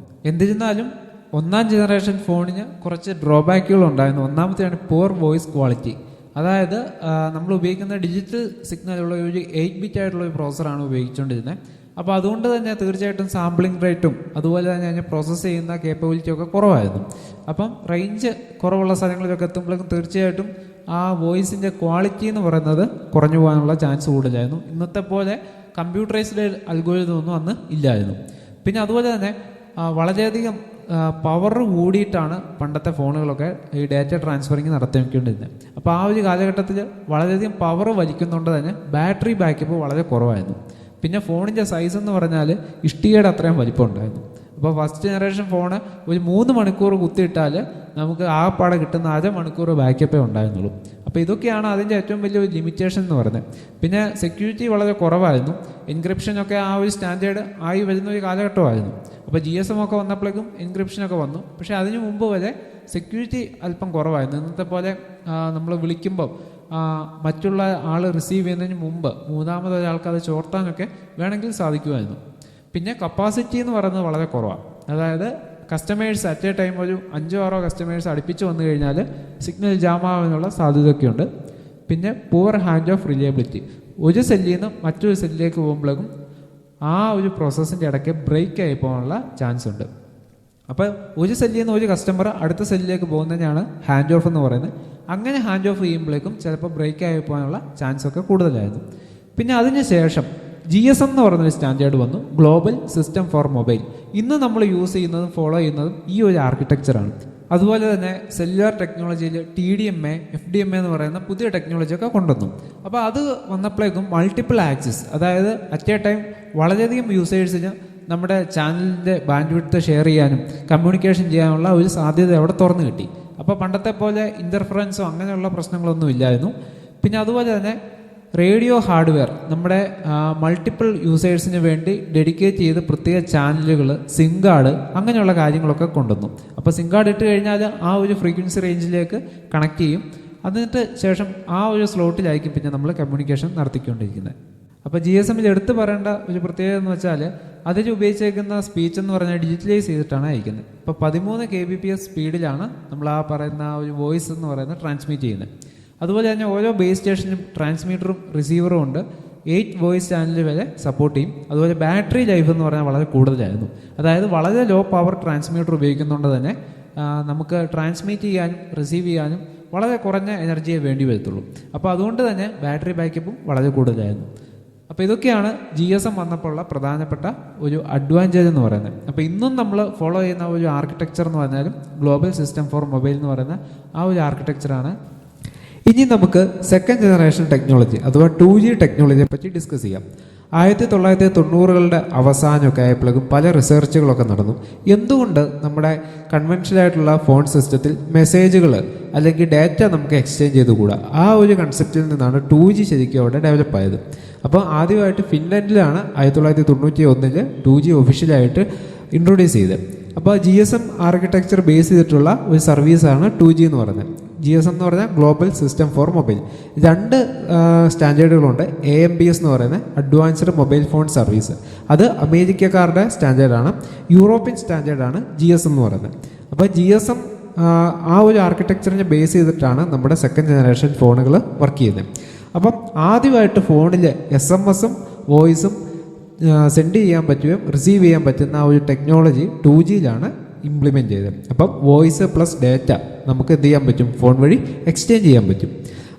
എന്നിരുന്നാലും 1ാം ജനറേഷൻ ഫോണിന് കുറച്ച് ഡ്രോബാക്കുകൾ ഉണ്ടായിരുന്നു. ഒന്നാമത്തെയാണ് പുവർ വോയിസ് ക്വാളിറ്റി. അതായത് നമ്മൾ ഉപയോഗിക്കുന്ന ഡിജിറ്റൽ സിഗ്നലുള്ള ഒരു 8 ബിറ്റ് ആയിട്ടുള്ള ഒരു പ്രോസസ്സറാണ് ഉപയോഗിച്ചുകൊണ്ടിരുന്നത്. അപ്പോൾ അതുകൊണ്ട് തന്നെ തീർച്ചയായിട്ടും സാമ്പിളിംഗ് റേറ്റും അതുപോലെ തന്നെ അതിനെ പ്രോസസ്സ് ചെയ്യുന്ന കേപ്പബിലിറ്റി ഒക്കെ കുറവായിരുന്നു. അപ്പം റേഞ്ച് കുറവുള്ള സ്ഥലങ്ങളിലൊക്കെ എത്തുമ്പോഴേക്കും തീർച്ചയായിട്ടും ആ വോയിസിൻ്റെ ക്വാളിറ്റി എന്ന് പറയുന്നത് കുറഞ്ഞു പോകാനുള്ള ചാൻസ് കൂടുതലായിരുന്നു. ഇന്നത്തെ പോലെ കമ്പ്യൂട്ടറൈസ്ഡ് അൽഗോരിതം ഒന്നും അന്ന് ഇല്ലായിരുന്നു. പിന്നെ അതുപോലെ തന്നെ വളരെയധികം പവർ കൂടിയിട്ടാണ് പണ്ടത്തെ ഫോണുകളൊക്കെ ഈ ഡാറ്റ ട്രാൻസ്ഫറിങ് നടത്തിക്കൊണ്ടിരുന്നത്. അപ്പോൾ ആ ഒരു കാലഘട്ടത്തിൽ വളരെയധികം പവർ വലിക്കുന്നതുകൊണ്ട് തന്നെ ബാറ്ററി ബാക്കപ്പ് വളരെ കുറവായിരുന്നു. പിന്നെ ഫോണിൻ്റെ സൈസ് എന്ന് പറഞ്ഞാൽ ഇഷ്ടികയുടെ അത്രയും വലിപ്പം ഉണ്ടായിരുന്നു. അപ്പോൾ ഫസ്റ്റ് ജനറേഷൻ ഫോണ് ഒരു 3 മണിക്കൂർ കുത്തിയിട്ടാൽ നമുക്ക് ആകെപ്പാടെ കിട്ടുന്ന അരമണിക്കൂർ ബാക്കപ്പേ ഉണ്ടായിരുന്നുള്ളൂ. അപ്പോൾ ഇതൊക്കെയാണ് അതിൻ്റെ ഏറ്റവും വലിയൊരു ലിമിറ്റേഷൻ എന്ന് പറയുന്നത്. പിന്നെ സെക്യൂരിറ്റി വളരെ കുറവായിരുന്നു. എൻക്രിപ്ഷനൊക്കെ ആ ഒരു സ്റ്റാൻഡേർഡ് ആയി വരുന്ന ഒരു കാലഘട്ടമായിരുന്നു. അപ്പോൾ GSM ഒക്കെ വന്നപ്പോഴേക്കും എൻക്രിപ്ഷനൊക്കെ വന്നു. പക്ഷേ അതിനു മുമ്പ് വരെ സെക്യൂരിറ്റി അല്പം കുറവായിരുന്നു. ഇന്നത്തെ പോലെ നമ്മൾ വിളിക്കുമ്പോൾ മറ്റുള്ള ആൾ റിസീവ് ചെയ്യുന്നതിന് മുമ്പ് മൂന്നാമതൊരാൾക്ക് അത് ചോർത്താനൊക്കെ വേണമെങ്കിൽ സാധിക്കുമായിരുന്നു. പിന്നെ കപ്പാസിറ്റി എന്ന് പറയുന്നത് വളരെ കുറവാണ്. അതായത് കസ്റ്റമേഴ്സ് അറ്റ് എ ടൈം ഒരു 5-6 കസ്റ്റമേഴ്സ് അടുപ്പിച്ച് വന്നു കഴിഞ്ഞാൽ സിഗ്നൽ ജാം ആവാനുള്ള സാധ്യതയൊക്കെയുണ്ട്. പിന്നെ പൂവർ ഹാൻഡ് ഓഫ് റിലയബിലിറ്റി, ഒരു സെല്ലിൽ നിന്ന് മറ്റൊരു സെല്ലിലേക്ക് പോകുമ്പോഴേക്കും ആ ഒരു പ്രോസസ്സിൻ്റെ ഇടയ്ക്ക് ബ്രേക്ക് ആയി പോകാനുള്ള ചാൻസ് ഉണ്ട്. അപ്പോൾ ഒരു സെല്ലിൽ നിന്ന് ഒരു കസ്റ്റമർ അടുത്ത സെല്ലിലേക്ക് പോകുന്നതിനാണ് ഹാൻഡ് ഓഫ് എന്ന് പറയുന്നത്. അങ്ങനെ ഹാൻഡ് ഓഫ് ചെയ്യുമ്പോഴേക്കും ചിലപ്പോൾ ബ്രേക്ക് ആയി പോകാനുള്ള ചാൻസ് ഒക്കെ കൂടുതലായിരുന്നു. പിന്നെ അതിന് ശേഷം GSM എന്ന് പറയുന്നൊരു സ്റ്റാൻഡേർഡ് വന്നു, ഗ്ലോബൽ സിസ്റ്റം ഫോർ മൊബൈൽ. ഇന്ന് നമ്മൾ യൂസ് ചെയ്യുന്നതും ഫോളോ ചെയ്യുന്നതും ഈ ഒരു ആർക്കിടെക്ചറാണ്. അതുപോലെ തന്നെ സെല്ലുലാർ ടെക്നോളജിയിൽ TDMA, FDMA എന്ന് പറയുന്ന പുതിയ ടെക്നോളജിയൊക്കെ കൊണ്ടുവന്നു. അപ്പോൾ അത് വന്നപ്പോഴേക്കും മൾട്ടിപ്പിൾ ആക്സസ്, അതായത് അറ്റ് എ ടൈം വളരെയധികം യൂസേഴ്സിന് നമ്മുടെ ചാനലിൻ്റെ ബാൻഡ് വിഡ്ത്ത് ഷെയർ ചെയ്യാനും കമ്മ്യൂണിക്കേഷൻ ചെയ്യാനുള്ള ഒരു സാധ്യത അവിടെ തുറന്നു കിട്ടി. അപ്പോൾ പണ്ടത്തെ പോലെ ഇൻ്റർഫറൻസോ അങ്ങനെയുള്ള പ്രശ്നങ്ങളൊന്നും ഇല്ലായിരുന്നു. പിന്നെ അതുപോലെ തന്നെ റേഡിയോ ഹാർഡ്വെയർ നമ്മുടെ മൾട്ടിപ്പിൾ യൂസേഴ്സിന് വേണ്ടി ഡെഡിക്കേറ്റ് ചെയ്ത് പ്രത്യേക ചാനലുകൾ, സിം കാർഡ്, അങ്ങനെയുള്ള കാര്യങ്ങളൊക്കെ കൊണ്ടുവന്നു. അപ്പോൾ സിം കാർഡ് ഇട്ട് കഴിഞ്ഞാൽ ആ ഒരു ഫ്രീക്വൻസി റേഞ്ചിലേക്ക് കണക്ട് ചെയ്യും. അതിന് ശേഷം ആ ഒരു സ്ലോട്ടിലായിരിക്കും പിന്നെ നമ്മൾ കമ്മ്യൂണിക്കേഷൻ നടത്തിക്കൊണ്ടിരിക്കുന്നത്. അപ്പോൾ GSM എടുത്ത് പറയേണ്ട ഒരു പ്രത്യേകത എന്ന് വെച്ചാൽ അതിൽ ഉപയോഗിച്ചേക്കുന്ന സ്പീച്ച് എന്ന് പറഞ്ഞാൽ ഡിജിറ്റലൈസ് ചെയ്തിട്ടാണ് അയക്കുന്നത്. ഇപ്പോൾ 13 kbps സ്പീഡിലാണ് നമ്മൾ ആ പറയുന്ന ഒരു വോയിസ് എന്ന് പറയുന്നത് ട്രാൻസ്മിറ്റ് ചെയ്യുന്നത്. അതുപോലെ തന്നെ ഓരോ ബേസ് സ്റ്റേഷനും ട്രാൻസ്മീറ്ററും റിസീവറും ഉണ്ട്. 8 വോയിസ് ചാനൽ വരെ സപ്പോർട്ട് ചെയ്യും. അതുപോലെ ബാറ്ററി ലൈഫ് എന്ന് പറഞ്ഞാൽ വളരെ കൂടുതലായിരുന്നു. അതായത് വളരെ ലോ പവർ ട്രാൻസ്മീറ്റർ ഉപയോഗിക്കുന്നതുകൊണ്ട് തന്നെ നമുക്ക് ട്രാൻസ്മിറ്റ് ചെയ്യാനും റിസീവ് ചെയ്യാനും വളരെ കുറഞ്ഞ എനർജിയെ വേണ്ടി വരത്തുള്ളൂ. അപ്പോൾ അതുകൊണ്ട് തന്നെ ബാറ്ററി ബാക്കപ്പും വളരെ കൂടുതലായിരുന്നു. അപ്പോൾ ഇതൊക്കെയാണ് GSM വന്നപ്പോൾ ഉള്ള പ്രധാനപ്പെട്ട ഒരു അഡ്വാൻറ്റേജ് എന്ന് പറയുന്നത്. അപ്പോൾ ഇന്നും നമ്മൾ ഫോളോ ചെയ്യുന്ന ഒരു ആർക്കിടെക്ചർ എന്ന് പറഞ്ഞാലും ഗ്ലോബൽ സിസ്റ്റം ഫോർ മൊബൈൽ എന്ന് പറയുന്ന ആ ഒരു ആർക്കിടെക്ചറാണ്. ഇനി നമുക്ക് സെക്കൻഡ് ജനറേഷൻ ടെക്നോളജി അഥവാ 2G ടെക്നോളജിയെ പറ്റി ഡിസ്കസ് ചെയ്യാം. 1990കളുടെ അവസാനമൊക്കെ ആയപ്പോഴേക്കും പല റിസർച്ചുകളൊക്കെ നടന്നു. എന്തുകൊണ്ട് നമ്മുടെ കൺവെൻഷനായിട്ടുള്ള ഫോൺ സിസ്റ്റത്തിൽ മെസ്സേജുകൾ അല്ലെങ്കിൽ ഡാറ്റ നമുക്ക് എക്സ്ചേഞ്ച് ചെയ്തുകൂടാ? ആ ഒരു കൺസെപ്റ്റിൽ നിന്നാണ് 2G ശരിക്കും അവിടെ ഡെവലപ്പായത്. അപ്പോൾ ആദ്യമായിട്ട് ഫിൻലൻഡിലാണ് 1991 2G ഒഫീഷ്യലായിട്ട് ഇൻട്രൊഡ്യൂസ് ചെയ്തത്. അപ്പോൾ GSM ആർക്കിടെക്ചർ ബേസ് ചെയ്തിട്ടുള്ള ഒരു സർവീസാണ് 2G എന്ന് പറയുന്നത്. GSM എന്ന് പറഞ്ഞാൽ global system for mobile. 2 സ്റ്റാൻഡേർഡുകളുണ്ട്. AMBS എന്ന് പറയുന്നത് അഡ്വാൻസ്ഡ് മൊബൈൽ ഫോൺ സർവീസ്. അത് അമേരിക്കക്കാരുടെ സ്റ്റാൻഡേർഡാണ്. യൂറോപ്യൻ സ്റ്റാൻഡേർഡാണ് GSM എന്ന് പറയുന്നത്. അപ്പോൾ GSM ആ ഒരു ആർക്കിടെക്ചറിനെ ബേസ് ചെയ്തിട്ടാണ് നമ്മുടെ സെക്കൻഡ് ജനറേഷൻ ഫോണുകൾ വർക്ക് ചെയ്യുന്നത്. അപ്പം ആദ്യമായിട്ട് ഫോണിൽ SMS-ഉം വോയിസും സെൻഡ് ചെയ്യാൻ പറ്റുകയും റിസീവ് ചെയ്യാൻ പറ്റുന്ന ആ ഒരു ടെക്നോളജി 2Gയിലാണ് ഇംപ്ലിമെൻറ്റ് ചെയ്തത്. അപ്പം വോയിസ് പ്ലസ് ഡാറ്റ നമുക്ക് എന്ത് ചെയ്യാൻ പറ്റും? ഫോൺ വഴി എക്സ്ചേഞ്ച് ചെയ്യാൻ പറ്റും.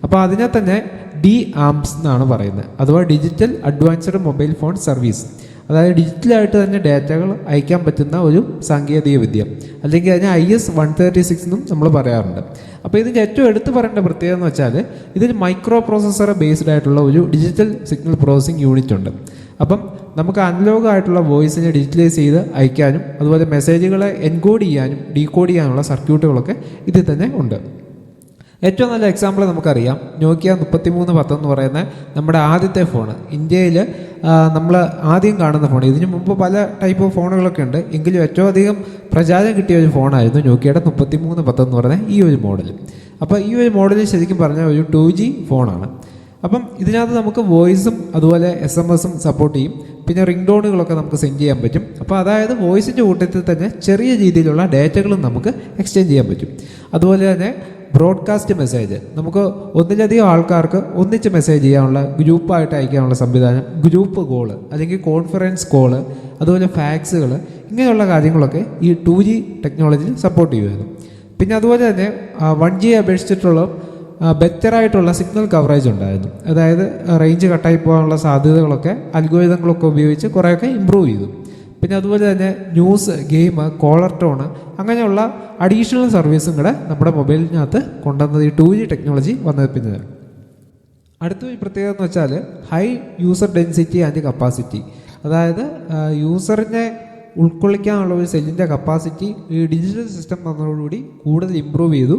അപ്പോൾ അതിനെ തന്നെ DAMS എന്നാണ് പറയുന്നത്, അഥവാ digital advanced mobile phone service. അതായത് ഡിജിറ്റലായിട്ട് തന്നെ ഡാറ്റകൾ അയക്കാൻ പറ്റുന്ന ഒരു സാങ്കേതിക വിദ്യ, അല്ലെങ്കിൽ അതിന് IS-136 എന്നും നമ്മൾ പറയാറുണ്ട്. അപ്പോൾ ഇതിൻ്റെ ഏറ്റവും എടുത്തു പറയേണ്ട പ്രത്യേകത എന്ന് വെച്ചാൽ ഇതിൽ മൈക്രോ പ്രോസസ്സർ ബേസ്ഡ് ആയിട്ടുള്ള ഒരു ഡിജിറ്റൽ സിഗ്നൽ പ്രോസസ്സിംഗ് യൂണിറ്റ് ഉണ്ട്. അപ്പം നമുക്ക് അനലോഗ് ആയിട്ടുള്ള വോയിസിനെ ഡിജിറ്റലൈസ് ചെയ്ത് അയക്കാനും അതുപോലെ മെസ്സേജുകളെ എൻകോഡ് ചെയ്യാനും ഡീകോഡ് ചെയ്യാനുള്ള സർക്യൂട്ടുകളൊക്കെ ഇതിൽ തന്നെ ഉണ്ട്. ഏറ്റവും നല്ല എക്സാമ്പിൾ നമുക്കറിയാം, നോക്കിയ 3310 എന്ന് പറയുന്ന നമ്മുടെ ആദ്യത്തെ ഫോൺ. ഇന്ത്യയിൽ നമ്മൾ ആദ്യം കാണുന്ന ഫോൺ. ഇതിനു മുമ്പ് പല ടൈപ്പ് ഓഫ് ഫോണുകളൊക്കെ ഉണ്ട്, എങ്കിലും ഏറ്റവും അധികം പ്രചാരം കിട്ടിയ ഒരു ഫോണായിരുന്നു നോക്കിയയുടെ 3310 എന്ന് പറയുന്ന ഈ ഒരു മോഡൽ. അപ്പോൾ ഈ ഒരു മോഡൽ ശരിക്കും പറഞ്ഞാൽ ഒരു 2G ഫോണാണ്. അപ്പം ഇതിനകത്ത് നമുക്ക് വോയിസും അതുപോലെ SMS-ഉം സപ്പോർട്ട് ചെയ്യും. പിന്നെ റിംഗ് ടോണുകളൊക്കെ നമുക്ക് സെൻഡ് ചെയ്യാൻ പറ്റും. അപ്പോൾ അതായത് വോയിസിൻ്റെ കൂട്ടത്തിൽ തന്നെ ചെറിയ രീതിയിലുള്ള ഡാറ്റകളും നമുക്ക് എക്സ്ചേഞ്ച് ചെയ്യാൻ പറ്റും. അതുപോലെ തന്നെ ബ്രോഡ്കാസ്റ്റ് മെസ്സേജ്, നമുക്ക് ഒന്നിലധികം ആൾക്കാർക്ക് ഒന്നിച്ച് മെസ്സേജ് ചെയ്യാനുള്ള, ഗ്രൂപ്പായിട്ട് അയക്കാനുള്ള സംവിധാനം, ഗ്രൂപ്പ് കോള് അല്ലെങ്കിൽ കോൺഫറൻസ് കോള്, അതുപോലെ ഫാക്സുകൾ, ഇങ്ങനെയുള്ള കാര്യങ്ങളൊക്കെ ഈ 2G ടെക്നോളജി സപ്പോർട്ട് ചെയ്യുമായിരുന്നു. പിന്നെ അതുപോലെ തന്നെ 1G അപേക്ഷിച്ചിട്ടുള്ള ബെറ്ററായിട്ടുള്ള സിഗ്നൽ കവറേജ് ഉണ്ടായിരുന്നു. അതായത് റേഞ്ച് കട്ടായി പോകാനുള്ള സാധ്യതകളൊക്കെ അൽഗോരിതങ്ങളൊക്കെ ഉപയോഗിച്ച് കുറേയൊക്കെ ഇമ്പ്രൂവ് ചെയ്തു. പിന്നെ അതുപോലെ തന്നെ ന്യൂസ്, ഗെയിം, കോളർ ടോൺ, അങ്ങനെയുള്ള അഡീഷണൽ സർവീസും കൂടെ നമ്മുടെ മൊബൈലിനകത്ത് കൊണ്ടുവന്നത് ഈ 2G ടെക്നോളജി വന്നത്. പിന്നെ അടുത്തൊരു പ്രത്യേകത എന്ന് വെച്ചാൽ high user density and capacity. അതായത് യൂസറിനെ ഉൾക്കൊള്ളിക്കാനുള്ള ഒരു സെല്ലിൻ്റെ കപ്പാസിറ്റി ഈ ഡിജിറ്റൽ സിസ്റ്റം വന്നതോടുകൂടി കൂടുതൽ ഇമ്പ്രൂവ് ചെയ്തു.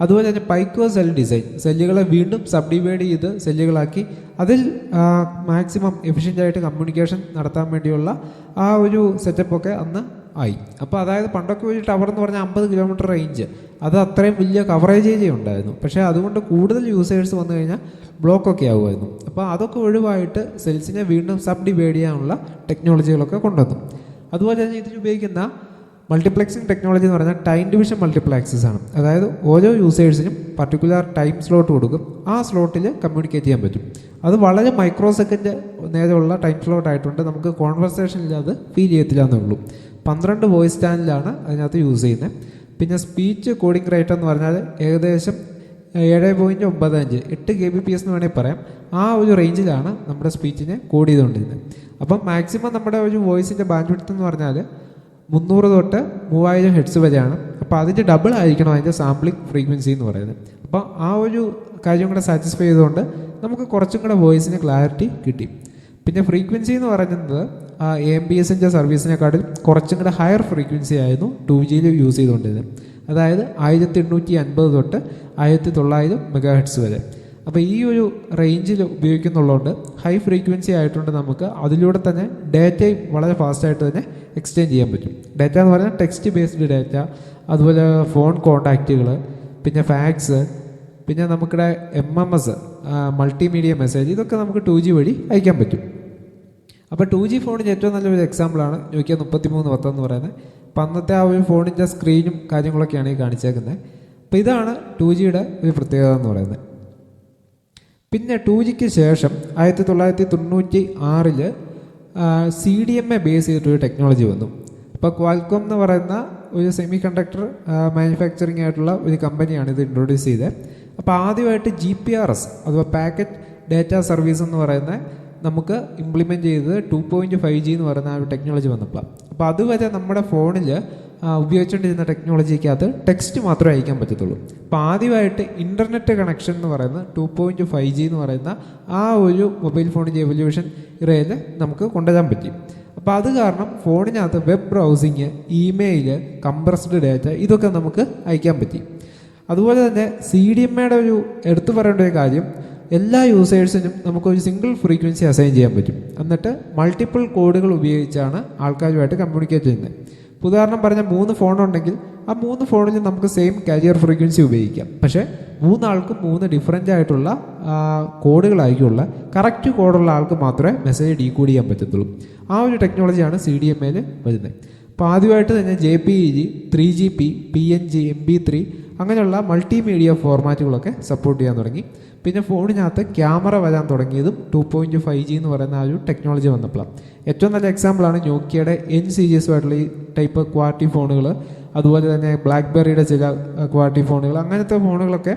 അതുപോലെ തന്നെ പൈക്കോ സെൽ ഡിസൈൻ, സെല്ലുകളെ വീണ്ടും സബ് ഡിവൈഡ് ചെയ്ത് സെല്ലുകളാക്കി അതിൽ മാക്സിമം എഫിഷ്യൻ്റായിട്ട് കമ്മ്യൂണിക്കേഷൻ നടത്താൻ വേണ്ടിയുള്ള ആ ഒരു സെറ്റപ്പൊക്കെ അന്ന് ആയി. അപ്പോൾ അതായത് പണ്ടൊക്കെ ഒരു ടവർ എന്ന് പറഞ്ഞാൽ 50 കിലോമീറ്റർ റേഞ്ച്, അത് അത്രയും വലിയ കവറേജ് ഏരിയ ഉണ്ടായിരുന്നു. പക്ഷേ അതുകൊണ്ട് കൂടുതൽ യൂസേഴ്സ് വന്നു കഴിഞ്ഞാൽ ബ്ലോക്കൊക്കെ ആകുമായിരുന്നു. അപ്പോൾ അതൊക്കെ ഒഴിവായിട്ട് സെൽസിനെ വീണ്ടും സബ് ഡിവൈഡ് ചെയ്യാനുള്ള ടെക്നോളജികളൊക്കെ കൊണ്ടുവന്നു. അതുപോലെ തന്നെ ഇതിൽ ഉപയോഗിക്കുന്ന മൾട്ടിപ്ലക്സിംഗ് ടെക്നോളജി എന്ന് പറഞ്ഞാൽ ടൈം ഡിവിഷൻ മൾട്ടിപ്ലക്സസ് ആണ്. അതായത് ഓരോ യൂസേഴ്സിനും പർട്ടിക്കുലർ ടൈം സ്ലോട്ട് കൊടുക്കും, ആ സ്ലോട്ടിൽ കമ്മ്യൂണിക്കേറ്റ് ചെയ്യാൻ പറ്റും. അത് വളരെ മൈക്രോ സെക്കൻഡ് നേരെയുള്ള ടൈം സ്ലോട്ട് ആയിട്ടുണ്ട്. നമുക്ക് കോൺവെർസേഷനിൽ അത് ഫീൽ ചെയ്യത്തില്ല എന്നേ ഉള്ളൂ. 12 വോയിസ് ചാനലാണ് അതിനകത്ത് യൂസ് ചെയ്യുന്നത്. പിന്നെ സ്പീച്ച് കോഡിംഗ് റേറ്റ് എന്ന് പറഞ്ഞാൽ ഏകദേശം 7.95 8 kbps എന്ന് വേണമെങ്കിൽ പറയാം. ആ ഒരു റേഞ്ചിലാണ് നമ്മുടെ സ്പീച്ചിനെ കോഡ് ചെയ്തുകൊണ്ടിരുന്നത്. അപ്പം മാക്സിമം നമ്മുടെ ഒരു വോയിസിൻ്റെ ബാൻഡ് വിഡ്ത്ത് എന്ന് പറഞ്ഞാൽ 300 തൊട്ട് 3000 ഹെഡ്സ് വരെയാണ്. അപ്പോൾ അതിൻ്റെ ഡബിൾ ആയിരിക്കണം അതിൻ്റെ സാമ്പിളിംഗ് ഫ്രീക്വൻസി എന്ന് പറയുന്നത്. അപ്പോൾ ആ ഒരു കാര്യം കൂടെ സാറ്റിസ്ഫൈ ചെയ്തുകൊണ്ട് നമുക്ക് കുറച്ചും കൂടെ വോയിസിന് ക്ലാരിറ്റി കിട്ടി. പിന്നെ ഫ്രീക്വൻസി എന്ന് പറയുന്നത് AMPSൻ്റെ സർവീസിനെക്കാട്ടിൽ കുറച്ചും കൂടെ ഹയർ ഫ്രീക്വൻസി ആയിരുന്നു 2Gയിൽ യൂസ് ചെയ്തുകൊണ്ടിരുന്നത്. അതായത് 1850 തൊട്ട് 1900 മെഗാഹെഡ്സ് വരെ. അപ്പോൾ ഈ ഒരു റേഞ്ചിൽ ഉപയോഗിക്കുന്നുള്ളതുകൊണ്ട് ഹൈ ഫ്രീക്വൻസി ആയിട്ടുണ്ട്. നമുക്ക് അതിലൂടെ തന്നെ ഡേറ്റയും വളരെ ഫാസ്റ്റായിട്ട് തന്നെ എക്സ്ചേഞ്ച് ചെയ്യാൻ പറ്റും. ഡേറ്റ എന്ന് പറഞ്ഞാൽ ടെക്സ്റ്റ് ബേസ്ഡ് ഡേറ്റ, അതുപോലെ ഫോൺ കോൺടാക്റ്റുകൾ, പിന്നെ ഫാക്സ്, പിന്നെ നമുക്കിടെ MMS മൾട്ടിമീഡിയ മെസ്സേജ്, ഇതൊക്കെ നമുക്ക് 2G വഴി അയക്കാൻ പറ്റും. അപ്പോൾ 2G ഫോണിന് ഏറ്റവും നല്ലൊരു എക്സാമ്പിളാണ് Nokia 3310 എന്ന് പറയുന്നത്. അപ്പം അന്നത്തെ ആ ഒരു ഫോണിൻ്റെ സ്ക്രീനും കാര്യങ്ങളൊക്കെയാണ് ഈ കാണിച്ചേക്കുന്നത്. അപ്പോൾ ഇതാണ് 2Gയുടെ ഒരു പ്രത്യേകത എന്ന് പറയുന്നത്. പിന്നെ 2Gക്ക് ശേഷം 1996 CDMA ബേസ് ചെയ്തിട്ടൊരു ടെക്നോളജി വന്നു. അപ്പോൾ ക്വാൽകോം എന്ന് പറയുന്ന ഒരു സെമി കണ്ടക്ടർ മാനുഫാക്ചറിങ് ആയിട്ടുള്ള ഒരു കമ്പനിയാണ് ഇത് ഇൻട്രൊഡ്യൂസ് ചെയ്തത്. അപ്പോൾ ആദ്യമായിട്ട് GPRS അഥവാ പാക്കറ്റ് ഡാറ്റ സർവീസ് എന്ന് പറയുന്ന നമുക്ക് ഇംപ്ലിമെൻറ്റ് ചെയ്തത് 2.5G എന്ന് പറയുന്ന ആ ഒരു ടെക്നോളജി വന്നപ്പോൾ. അപ്പോൾ അതുവരെ നമ്മുടെ ഫോണിൽ ഉപയോഗിച്ചുകൊണ്ടിരുന്ന ടെക്നോളജിക്കകത്ത് ടെക്സ്റ്റ് മാത്രമേ അയക്കാൻ പറ്റത്തുള്ളൂ. അപ്പോൾ ആദ്യമായിട്ട് ഇൻ്റർനെറ്റ് കണക്ഷൻ എന്ന് പറയുന്ന 2.5G എന്ന് പറയുന്ന ആ ഒരു മൊബൈൽ ഫോണിൻ്റെ എവല്യൂഷൻ ഇറയിൽ നമുക്ക് കൊണ്ടുവരാൻ പറ്റി. അപ്പോൾ അത് കാരണം ഫോണിനകത്ത് web browsing, email, compressed data, ഇതൊക്കെ നമുക്ക് അയക്കാൻ പറ്റി. അതുപോലെ തന്നെ CDMAയുടെ ഒരു എടുത്തു പറയേണ്ട ഒരു കാര്യം, എല്ലാ യൂസേഴ്സിനും നമുക്കൊരു സിംഗിൾ ഫ്രീക്വൻസി അസൈൻ ചെയ്യാൻ പറ്റും. എന്നിട്ട് മൾട്ടിപ്പിൾ കോഡുകൾ ഉപയോഗിച്ചാണ് ആൾക്കാരുമായിട്ട് കമ്മ്യൂണിക്കേറ്റ് ചെയ്യുന്നത്. ഉദാഹരണം പറഞ്ഞാൽ 3 ഫോണുണ്ടെങ്കിൽ ആ 3 ഫോണിൽ നമുക്ക് സെയിം കാരിയർ ഫ്രീക്വൻസി ഉപയോഗിക്കാം. പക്ഷേ 3 ആൾക്കും 3 ഡിഫറൻ്റ് ആയിട്ടുള്ള കോഡുകളായിരിക്കുള്ള, കറക്റ്റ് കോഡുള്ള ആൾക്ക് മാത്രമേ മെസ്സേജ് ഡീകോഡ് ചെയ്യാൻ പറ്റത്തുള്ളൂ. ആ ഒരു ടെക്നോളജിയാണ് CDMAയിൽ വരുന്നത്. അപ്പോൾ ആദ്യമായിട്ട് തന്നെ JPEG, 3GP, PNG, MP3 അങ്ങനെയുള്ള മൾട്ടിമീഡിയ ഫോർമാറ്റുകളൊക്കെ സപ്പോർട്ട് ചെയ്യാൻ തുടങ്ങി. പിന്നെ ഫോണിനകത്ത് ക്യാമറ വരാൻ തുടങ്ങിയതും 2.5G എന്ന് പറയുന്ന ആ ഒരു ടെക്നോളജി വന്നപ്പോഴാണ്. ഏറ്റവും നല്ല എക്സാമ്പിളാണ് നോക്കിയയുടെ N സീരീസുമായിട്ടുള്ള ഈ ടൈപ്പ് ക്വാർട്ടി ഫോണുകൾ, അതുപോലെ തന്നെ ബ്ലാക്ക്ബെറിയുടെ ചില ക്വാർട്ടി ഫോണുകൾ. അങ്ങനത്തെ ഫോണുകളൊക്കെ,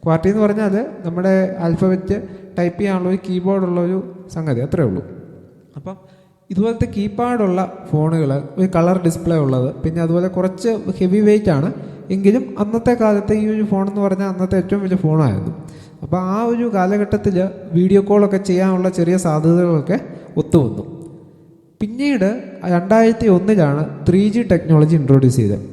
ക്വാർട്ടി എന്ന് പറഞ്ഞാൽ നമ്മുടെ ആൽഫബറ്റ് ടൈപ്പ് ചെയ്യാനുള്ള ഒരു കീബോർഡുള്ള ഒരു സംഗതി, അത്രേ ഉള്ളൂ. അപ്പം ഇതുപോലത്തെ കീപാഡുള്ള ഫോണുകൾ, ഒരു കളർ ഡിസ്പ്ലേ ഉള്ളത്, പിന്നെ അതുപോലെ കുറച്ച് ഹെവി വെയിറ്റ് ആണ് എങ്കിലും അന്നത്തെ കാലത്ത് ഈ ഒരു ഫോൺ എന്ന് പറഞ്ഞാൽ അന്നത്തെ ഏറ്റവും വലിയ ഫോണായിരുന്നു. അപ്പോൾ ആ ഒരു കാലഘട്ടത്തിൽ വീഡിയോ കോളൊക്കെ ചെയ്യാനുള്ള ചെറിയ സാധ്യതകളൊക്കെ ഒത്തുവന്നു. പിന്നീട് 2001 3G ടെക്നോളജി ഇൻട്രൊഡ്യൂസ് ചെയ്തത്.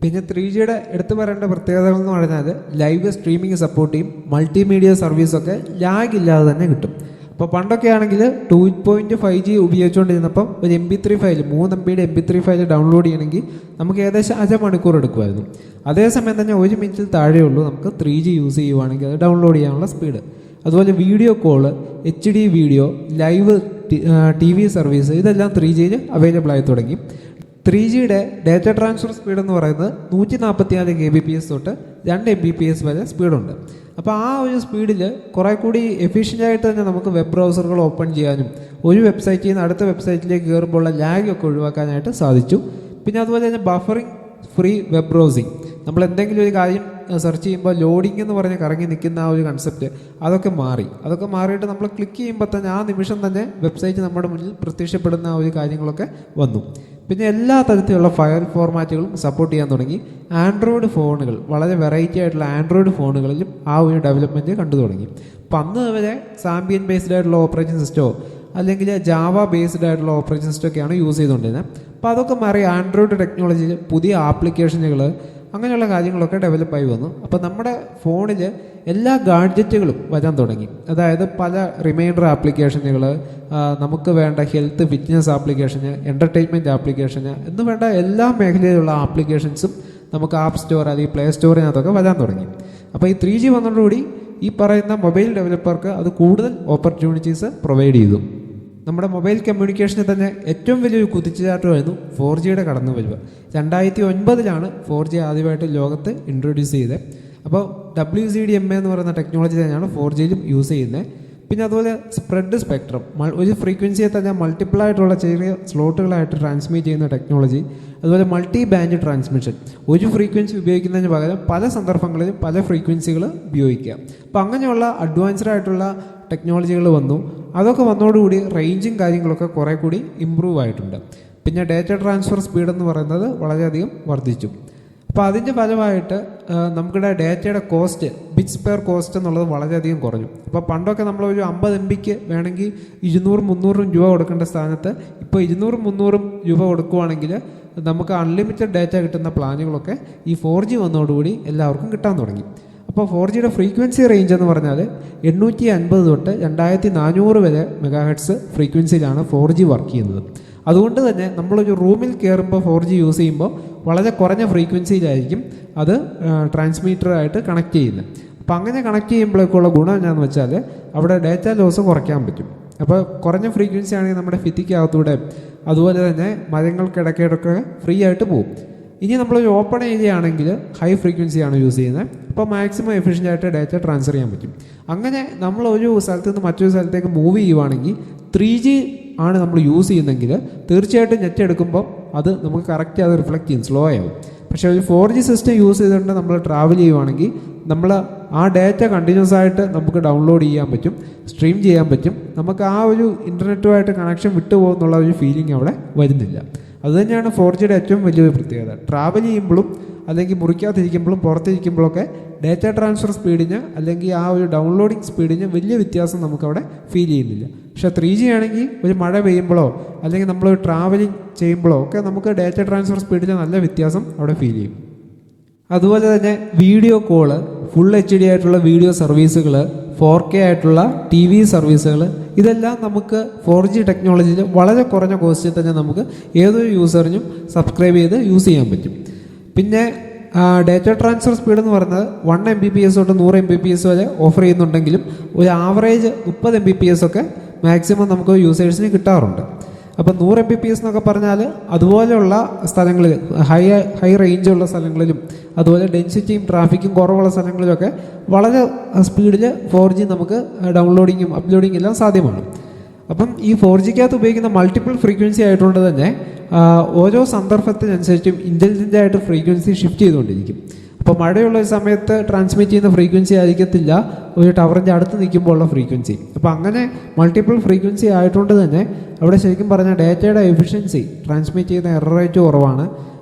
പിന്നെ 3Gയുടെ എടുത്തു പറയേണ്ട പ്രത്യേകതകൾ എന്ന് പറഞ്ഞാൽ ലൈവ് സ്ട്രീമിംഗ് സപ്പോർട്ട് ചെയ്യും, മൾട്ടിമീഡിയ സർവീസൊക്കെ ലാഗ് ഇല്ലാതെ തന്നെ കിട്ടും. അപ്പോൾ പണ്ടൊക്കെ ആണെങ്കിൽ 2.5G ഉപയോഗിച്ചുകൊണ്ടിരുന്നപ്പം ഒരു MP3 file, 3 MB MP3 file download ചെയ്യണമെങ്കിൽ നമുക്ക് ഏകദേശം 1/2 മണിക്കൂർ എടുക്കുമായിരുന്നു. അതേസമയം തന്നെ 1 മിനിറ്റിൽ താഴെയുള്ളൂ നമുക്ക് 3G യൂസ് ചെയ്യുവാണെങ്കിൽ അത് ഡൗൺലോഡ് ചെയ്യാനുള്ള സ്പീഡ്. അതുപോലെ video call, HD video, live TV service, ഇതെല്ലാം 3Gയിൽ അവൈലബിൾ ആയി തുടങ്ങി. 3Gയുടെ ഡാറ്റ ട്രാൻസ്ഫർ സ്പീഡ് എന്ന് പറയുന്നത് 144 kbps തൊട്ട് 2 Mbps വരെ സ്പീഡുണ്ട്. അപ്പോൾ ആ ഒരു സ്പീഡിൽ കുറേ കൂടി എഫിഷ്യൻ്റ് ആയിട്ട് തന്നെ നമുക്ക് വെബ് ബ്രൗസറുകൾ ഓപ്പൺ ചെയ്യാനും ഒരു വെബ്സൈറ്റിൽ നിന്ന് അടുത്ത വെബ്സൈറ്റിലേക്ക് കയറുമ്പോഴുള്ള ലാഗൊക്കെ ഒഴിവാക്കാനായിട്ട് സാധിച്ചു. പിന്നെ അതുപോലെ തന്നെ ബഫറിംഗ് ഫ്രീ വെബ് ബ്രൗസിങ്, നമ്മൾ എന്തെങ്കിലും ഒരു കാര്യം സെർച്ച് ചെയ്യുമ്പോൾ ലോഡിംഗ് എന്ന് പറഞ്ഞ് കറങ്ങി നിൽക്കുന്ന ആ ഒരു കൺസെപ്റ്റ് അതൊക്കെ മാറിയിട്ട് നമ്മൾ ക്ലിക്ക് ചെയ്യുമ്പോൾ തന്നെ ആ നിമിഷം തന്നെ വെബ്സൈറ്റ് നമ്മുടെ മുന്നിൽ പ്രത്യക്ഷപ്പെടുന്ന ആ ഒരു കാര്യങ്ങളൊക്കെ വന്നു. പിന്നെ എല്ലാ തരത്തിലുള്ള ഫയൽ ഫോർമാറ്റുകളും സപ്പോർട്ട് ചെയ്യാൻ തുടങ്ങി. ആൻഡ്രോയിഡ് ഫോണുകൾ, വളരെ വെറൈറ്റി ആയിട്ടുള്ള ആൻഡ്രോയിഡ് ഫോണുകളിലും ആ ഒരു ഡെവലപ്മെൻറ്റ് കണ്ടു തുടങ്ങി. അപ്പം അന്ന് വരെ സാമ്പിയൻ ബേസ്ഡ് ആയിട്ടുള്ള ഓപ്പറേറ്റിംഗ് സിസ്റ്റമോ അല്ലെങ്കിൽ ജാവ ബേസ്ഡ് ആയിട്ടുള്ള ഓപ്പറേറ്റിംഗ് സിസ്റ്റം ഒക്കെയാണ് യൂസ് ചെയ്തുകൊണ്ടിരുന്നത്. അപ്പോൾ അതൊക്കെ മാറി ആൻഡ്രോയിഡ് ടെക്നോളജിയിൽ പുതിയ ആപ്ലിക്കേഷനുകൾ അങ്ങനെയുള്ള കാര്യങ്ങളൊക്കെ ഡെവലപ്പായി വന്നു. അപ്പോൾ നമ്മുടെ ഫോണിൽ എല്ലാ ഗാഡ്ജറ്റുകളും വരാൻ തുടങ്ങി. അതായത് പല റിമൈൻഡർ ആപ്ലിക്കേഷനുകൾ, നമുക്ക് വേണ്ട ഹെൽത്ത് ഫിറ്റ്നസ് ആപ്ലിക്കേഷന്, എൻ്റർടൈൻമെൻറ്റ് ആപ്ലിക്കേഷന് എന്ന് വേണ്ട എല്ലാ മേഖലയിലുള്ള ആപ്ലിക്കേഷൻസും നമുക്ക് ആപ്പ് സ്റ്റോർ അല്ലെങ്കിൽ പ്ലേ സ്റ്റോറിനകത്തൊക്കെ വരാൻ തുടങ്ങി. അപ്പോൾ ഈ 3G വന്നതോടുകൂടി ഈ പറയുന്ന മൊബൈൽ ഡെവലപ്പർക്ക് അത് കൂടുതൽ ഓപ്പർച്യൂണിറ്റീസ് പ്രൊവൈഡ് ചെയ്തു. നമ്മുടെ മൊബൈൽ കമ്മ്യൂണിക്കേഷനിൽ തന്നെ ഏറ്റവും വലിയൊരു കുതിച്ചുചാട്ടമായിരുന്നു 4Gയുടെ കടന്നുവരവ്. 2009 4G ആദ്യമായിട്ട് ലോകത്ത് ഇൻട്രൊഡ്യൂസ് ചെയ്തത്. അപ്പോൾ WCDMA എന്ന് പറയുന്ന ടെക്നോളജി തന്നെയാണ് 4Gയിലും യൂസ് ചെയ്യുന്നത്. പിന്നെ അതുപോലെ സ്പ്രെഡ് സ്പെക്ട്രം, ഒരു ഫ്രീക്വൻസിയെ തന്നെ മൾട്ടിപ്പിൾ ആയിട്ടുള്ള ചെറിയ സ്ലോട്ടുകളായിട്ട് ട്രാൻസ്മിറ്റ് ചെയ്യുന്ന ടെക്നോളജി. അതുപോലെ മൾട്ടി ബാൻഡ് ട്രാൻസ്മിഷൻ, ഒരു ഫ്രീക്വൻസി ഉപയോഗിക്കുന്നതിന് പകരം പല സന്ദർഭങ്ങളിലും പല ഫ്രീക്വൻസികൾ ഉപയോഗിക്കുക. അപ്പോൾ അങ്ങനെയുള്ള അഡ്വാൻസ്ഡ് ആയിട്ടുള്ള ടെക്നോളജികൾ വന്നു. അതൊക്കെ വന്നതോടുകൂടി റേഞ്ചും കാര്യങ്ങളൊക്കെ കുറേ കൂടി ഇമ്പ്രൂവ് ആയിട്ടുണ്ട്. പിന്നെ ഡാറ്റ ട്രാൻസ്ഫർ സ്പീഡ് എന്ന് പറയുന്നത് വളരെയധികം വർദ്ധിച്ചു. അപ്പോൾ അതിൻ്റെ ഫലമായിട്ട് നമുക്കിടെ ഡാറ്റയുടെ കോസ്റ്റ്, ബിറ്റ്സ് പെർ കോസ്റ്റ് എന്നുള്ളത് വളരെയധികം കുറഞ്ഞു. അപ്പോൾ പണ്ടൊക്കെ നമ്മളൊരു 50 MB വേണമെങ്കിൽ 200-300 രൂപ കൊടുക്കേണ്ട സ്ഥാനത്ത് ഇപ്പോൾ 200-300 രൂപ കൊടുക്കുവാണെങ്കിൽ നമുക്ക് അൺലിമിറ്റഡ് ഡാറ്റ കിട്ടുന്ന പ്ലാനുകളൊക്കെ ഈ 4G വന്നതോടുകൂടി എല്ലാവർക്കും കിട്ടാൻ തുടങ്ങി. അപ്പോൾ 4Gയുടെ ഫ്രീക്വൻസി റേഞ്ച് എന്ന് പറഞ്ഞാൽ 850 തൊട്ട് 2400 വരെ മെഗാഹെർട്സ് ഫ്രീക്വൻസിയിലാണ് 4G വർക്ക് ചെയ്യുന്നത്. അതുകൊണ്ട് തന്നെ നമ്മളൊരു റൂമിൽ കയറുമ്പോൾ 4G യൂസ് ചെയ്യുമ്പോൾ വളരെ കുറഞ്ഞ ഫ്രീക്വൻസിയിലായിരിക്കും അത് ട്രാൻസ്മീറ്ററായിട്ട് കണക്ട് ചെയ്യുന്നത്. അപ്പോൾ അങ്ങനെ കണക്ട് ചെയ്യുമ്പോഴേക്കുള്ള ഗുണം എന്താണെന്ന് വെച്ചാൽ അവിടെ ഡാറ്റ ലോസ് കുറയ്ക്കാൻ പറ്റും. അപ്പോൾ കുറഞ്ഞ ഫ്രീക്വൻസി ആണെങ്കിൽ നമ്മുടെ ഭിത്തിക്കകത്തൂടെ അതുപോലെ തന്നെ മരങ്ങൾക്കിടയ്ക്കിടയ്ക്ക് ഫ്രീ ആയിട്ട് പോകും. ഇനി നമ്മളൊരു ഓപ്പൺ ഏരിയ ആണെങ്കിൽ ഹൈ ഫ്രീക്വൻസിയാണ് യൂസ് ചെയ്യുന്നത്. അപ്പോൾ മാക്സിമം എഫിഷ്യൻ്റ് ആയിട്ട് ഡാറ്റ ട്രാൻസ്ഫർ ചെയ്യാൻ പറ്റും. അങ്ങനെ നമ്മളൊരു സ്ഥലത്ത് നിന്ന് മറ്റൊരു സ്ഥലത്തേക്ക് മൂവ് ചെയ്യുവാണെങ്കിൽ 3G ആണ് നമ്മൾ യൂസ് ചെയ്യുന്നതെങ്കിൽ തീർച്ചയായിട്ടും നെറ്റ് എടുക്കുമ്പോൾ അത് നമുക്ക് കറക്റ്റ് അത് റിഫ്ലക്റ്റ് ചെയ്യും, സ്ലോ ആവും. പക്ഷേ ഒരു 4G സിസ്റ്റം യൂസ് ചെയ്തുകൊണ്ട് നമ്മൾ ട്രാവൽ ചെയ്യുവാണെങ്കിൽ നമ്മൾ ആ ഡാറ്റ കണ്ടിന്യൂസ് ആയിട്ട് നമുക്ക് ഡൗൺലോഡ് ചെയ്യാൻ പറ്റും, സ്ട്രീം ചെയ്യാൻ പറ്റും. നമുക്ക് ആ ഒരു ഇൻ്റർനെറ്റുമായിട്ട് കണക്ഷൻ വിട്ടുപോകുന്നുള്ള ഒരു ഫീലിംഗ് അവിടെ വരുന്നില്ല. അതുതന്നെയാണ് 4Gയുടെ ഏറ്റവും വലിയൊരു പ്രത്യേകത. ട്രാവൽ ചെയ്യുമ്പോഴും അല്ലെങ്കിൽ മുറിക്കാതിരിക്കുമ്പോഴും പുറത്തിരിക്കുമ്പോഴൊക്കെ ഡാറ്റ ട്രാൻസ്ഫർ സ്പീഡിന് അല്ലെങ്കിൽ ആ ഒരു ഡൗൺലോഡിങ് സ്പീഡിന് വലിയ വ്യത്യാസം നമുക്കവിടെ ഫീൽ ചെയ്യുന്നില്ല. പക്ഷേ 3G ആണെങ്കിൽ ഒരു മഴ പെയ്യുമ്പോഴോ അല്ലെങ്കിൽ നമ്മൾ ട്രാവലിംഗ് ചെയ്യുമ്പോഴോ ഒക്കെ നമുക്ക് ഡാറ്റ ട്രാൻസ്ഫർ സ്പീഡിന് നല്ല വ്യത്യാസം അവിടെ ഫീൽ ചെയ്യും. അതുപോലെ തന്നെ വീഡിയോ കോള്, ഫുൾ HD ആയിട്ടുള്ള വീഡിയോ സർവീസുകൾ, 4K ആയിട്ടുള്ള TV സർവീസുകൾ, ഇതെല്ലാം നമുക്ക് 4G ടെക്നോളജിയിൽ വളരെ കുറഞ്ഞ കോസ്റ്റിൽ തന്നെ നമുക്ക് ഏതൊരു യൂസറിനും സബ്സ്ക്രൈബ് ചെയ്ത് യൂസ് ചെയ്യാൻ പറ്റും. പിന്നെ ഡാറ്റ ട്രാൻസ്ഫർ സ്പീഡ് എന്ന് പറയുന്നത് 1 Mbps തൊട്ട് 100 Mbps വരെ ഓഫർ ചെയ്യുന്നുണ്ടെങ്കിലും ഒരു ആവറേജ് 30 Mbps ഒക്കെ മാക്സിമം നമുക്ക് യൂസേഴ്സിന് കിട്ടാറുണ്ട്. അപ്പോൾ 100 Mbps എന്നൊക്കെ പറഞ്ഞാൽ അതുപോലെയുള്ള സ്ഥലങ്ങളിൽ, ഹൈ റേഞ്ചുള്ള സ്ഥലങ്ങളിലും അതുപോലെ ഡെൻസിറ്റിയും ട്രാഫിക്കും കുറവുള്ള സ്ഥലങ്ങളിലൊക്കെ വളരെ സ്പീഡിൽ 4G നമുക്ക് ഡൗൺലോഡിങ്ങും അപ്ലോഡിങ്ങും എല്ലാം സാധ്യമാണ്. അപ്പം ഈ 4Gക്കകത്ത് ഉപയോഗിക്കുന്ന മൾട്ടിപ്പിൾ ഫ്രീക്വൻസി ആയതുകൊണ്ട് തന്നെ ഓരോ സന്ദർഭത്തിനനുസരിച്ചും ഇൻ്റലിജൻ്റ് ആയിട്ട് ഫ്രീക്വൻസി ഷിഫ്റ്റ് ചെയ്തുകൊണ്ടിരിക്കും. അപ്പോൾ മഴയുള്ള ഒരു സമയത്ത് ട്രാൻസ്മിറ്റ് ചെയ്യുന്ന ഫ്രീക്വൻസി ആയിരിക്കത്തില്ല ഒരു ടവറിൻ്റെ അടുത്ത് നിൽക്കുമ്പോൾ ഉള്ള ഫ്രീക്വൻസി. അപ്പോൾ അങ്ങനെ മൾട്ടിപ്പിൾ ഫ്രീക്വൻസി ആയതുകൊണ്ട് തന്നെ അവിടെ ശരിക്കും പറഞ്ഞാൽ ഡാറ്റയുടെ എഫിഷ്യൻസി, ട്രാൻസ്മിറ്റ് ചെയ്യുന്ന എറർ റേറ്റ് കുറവാണ്.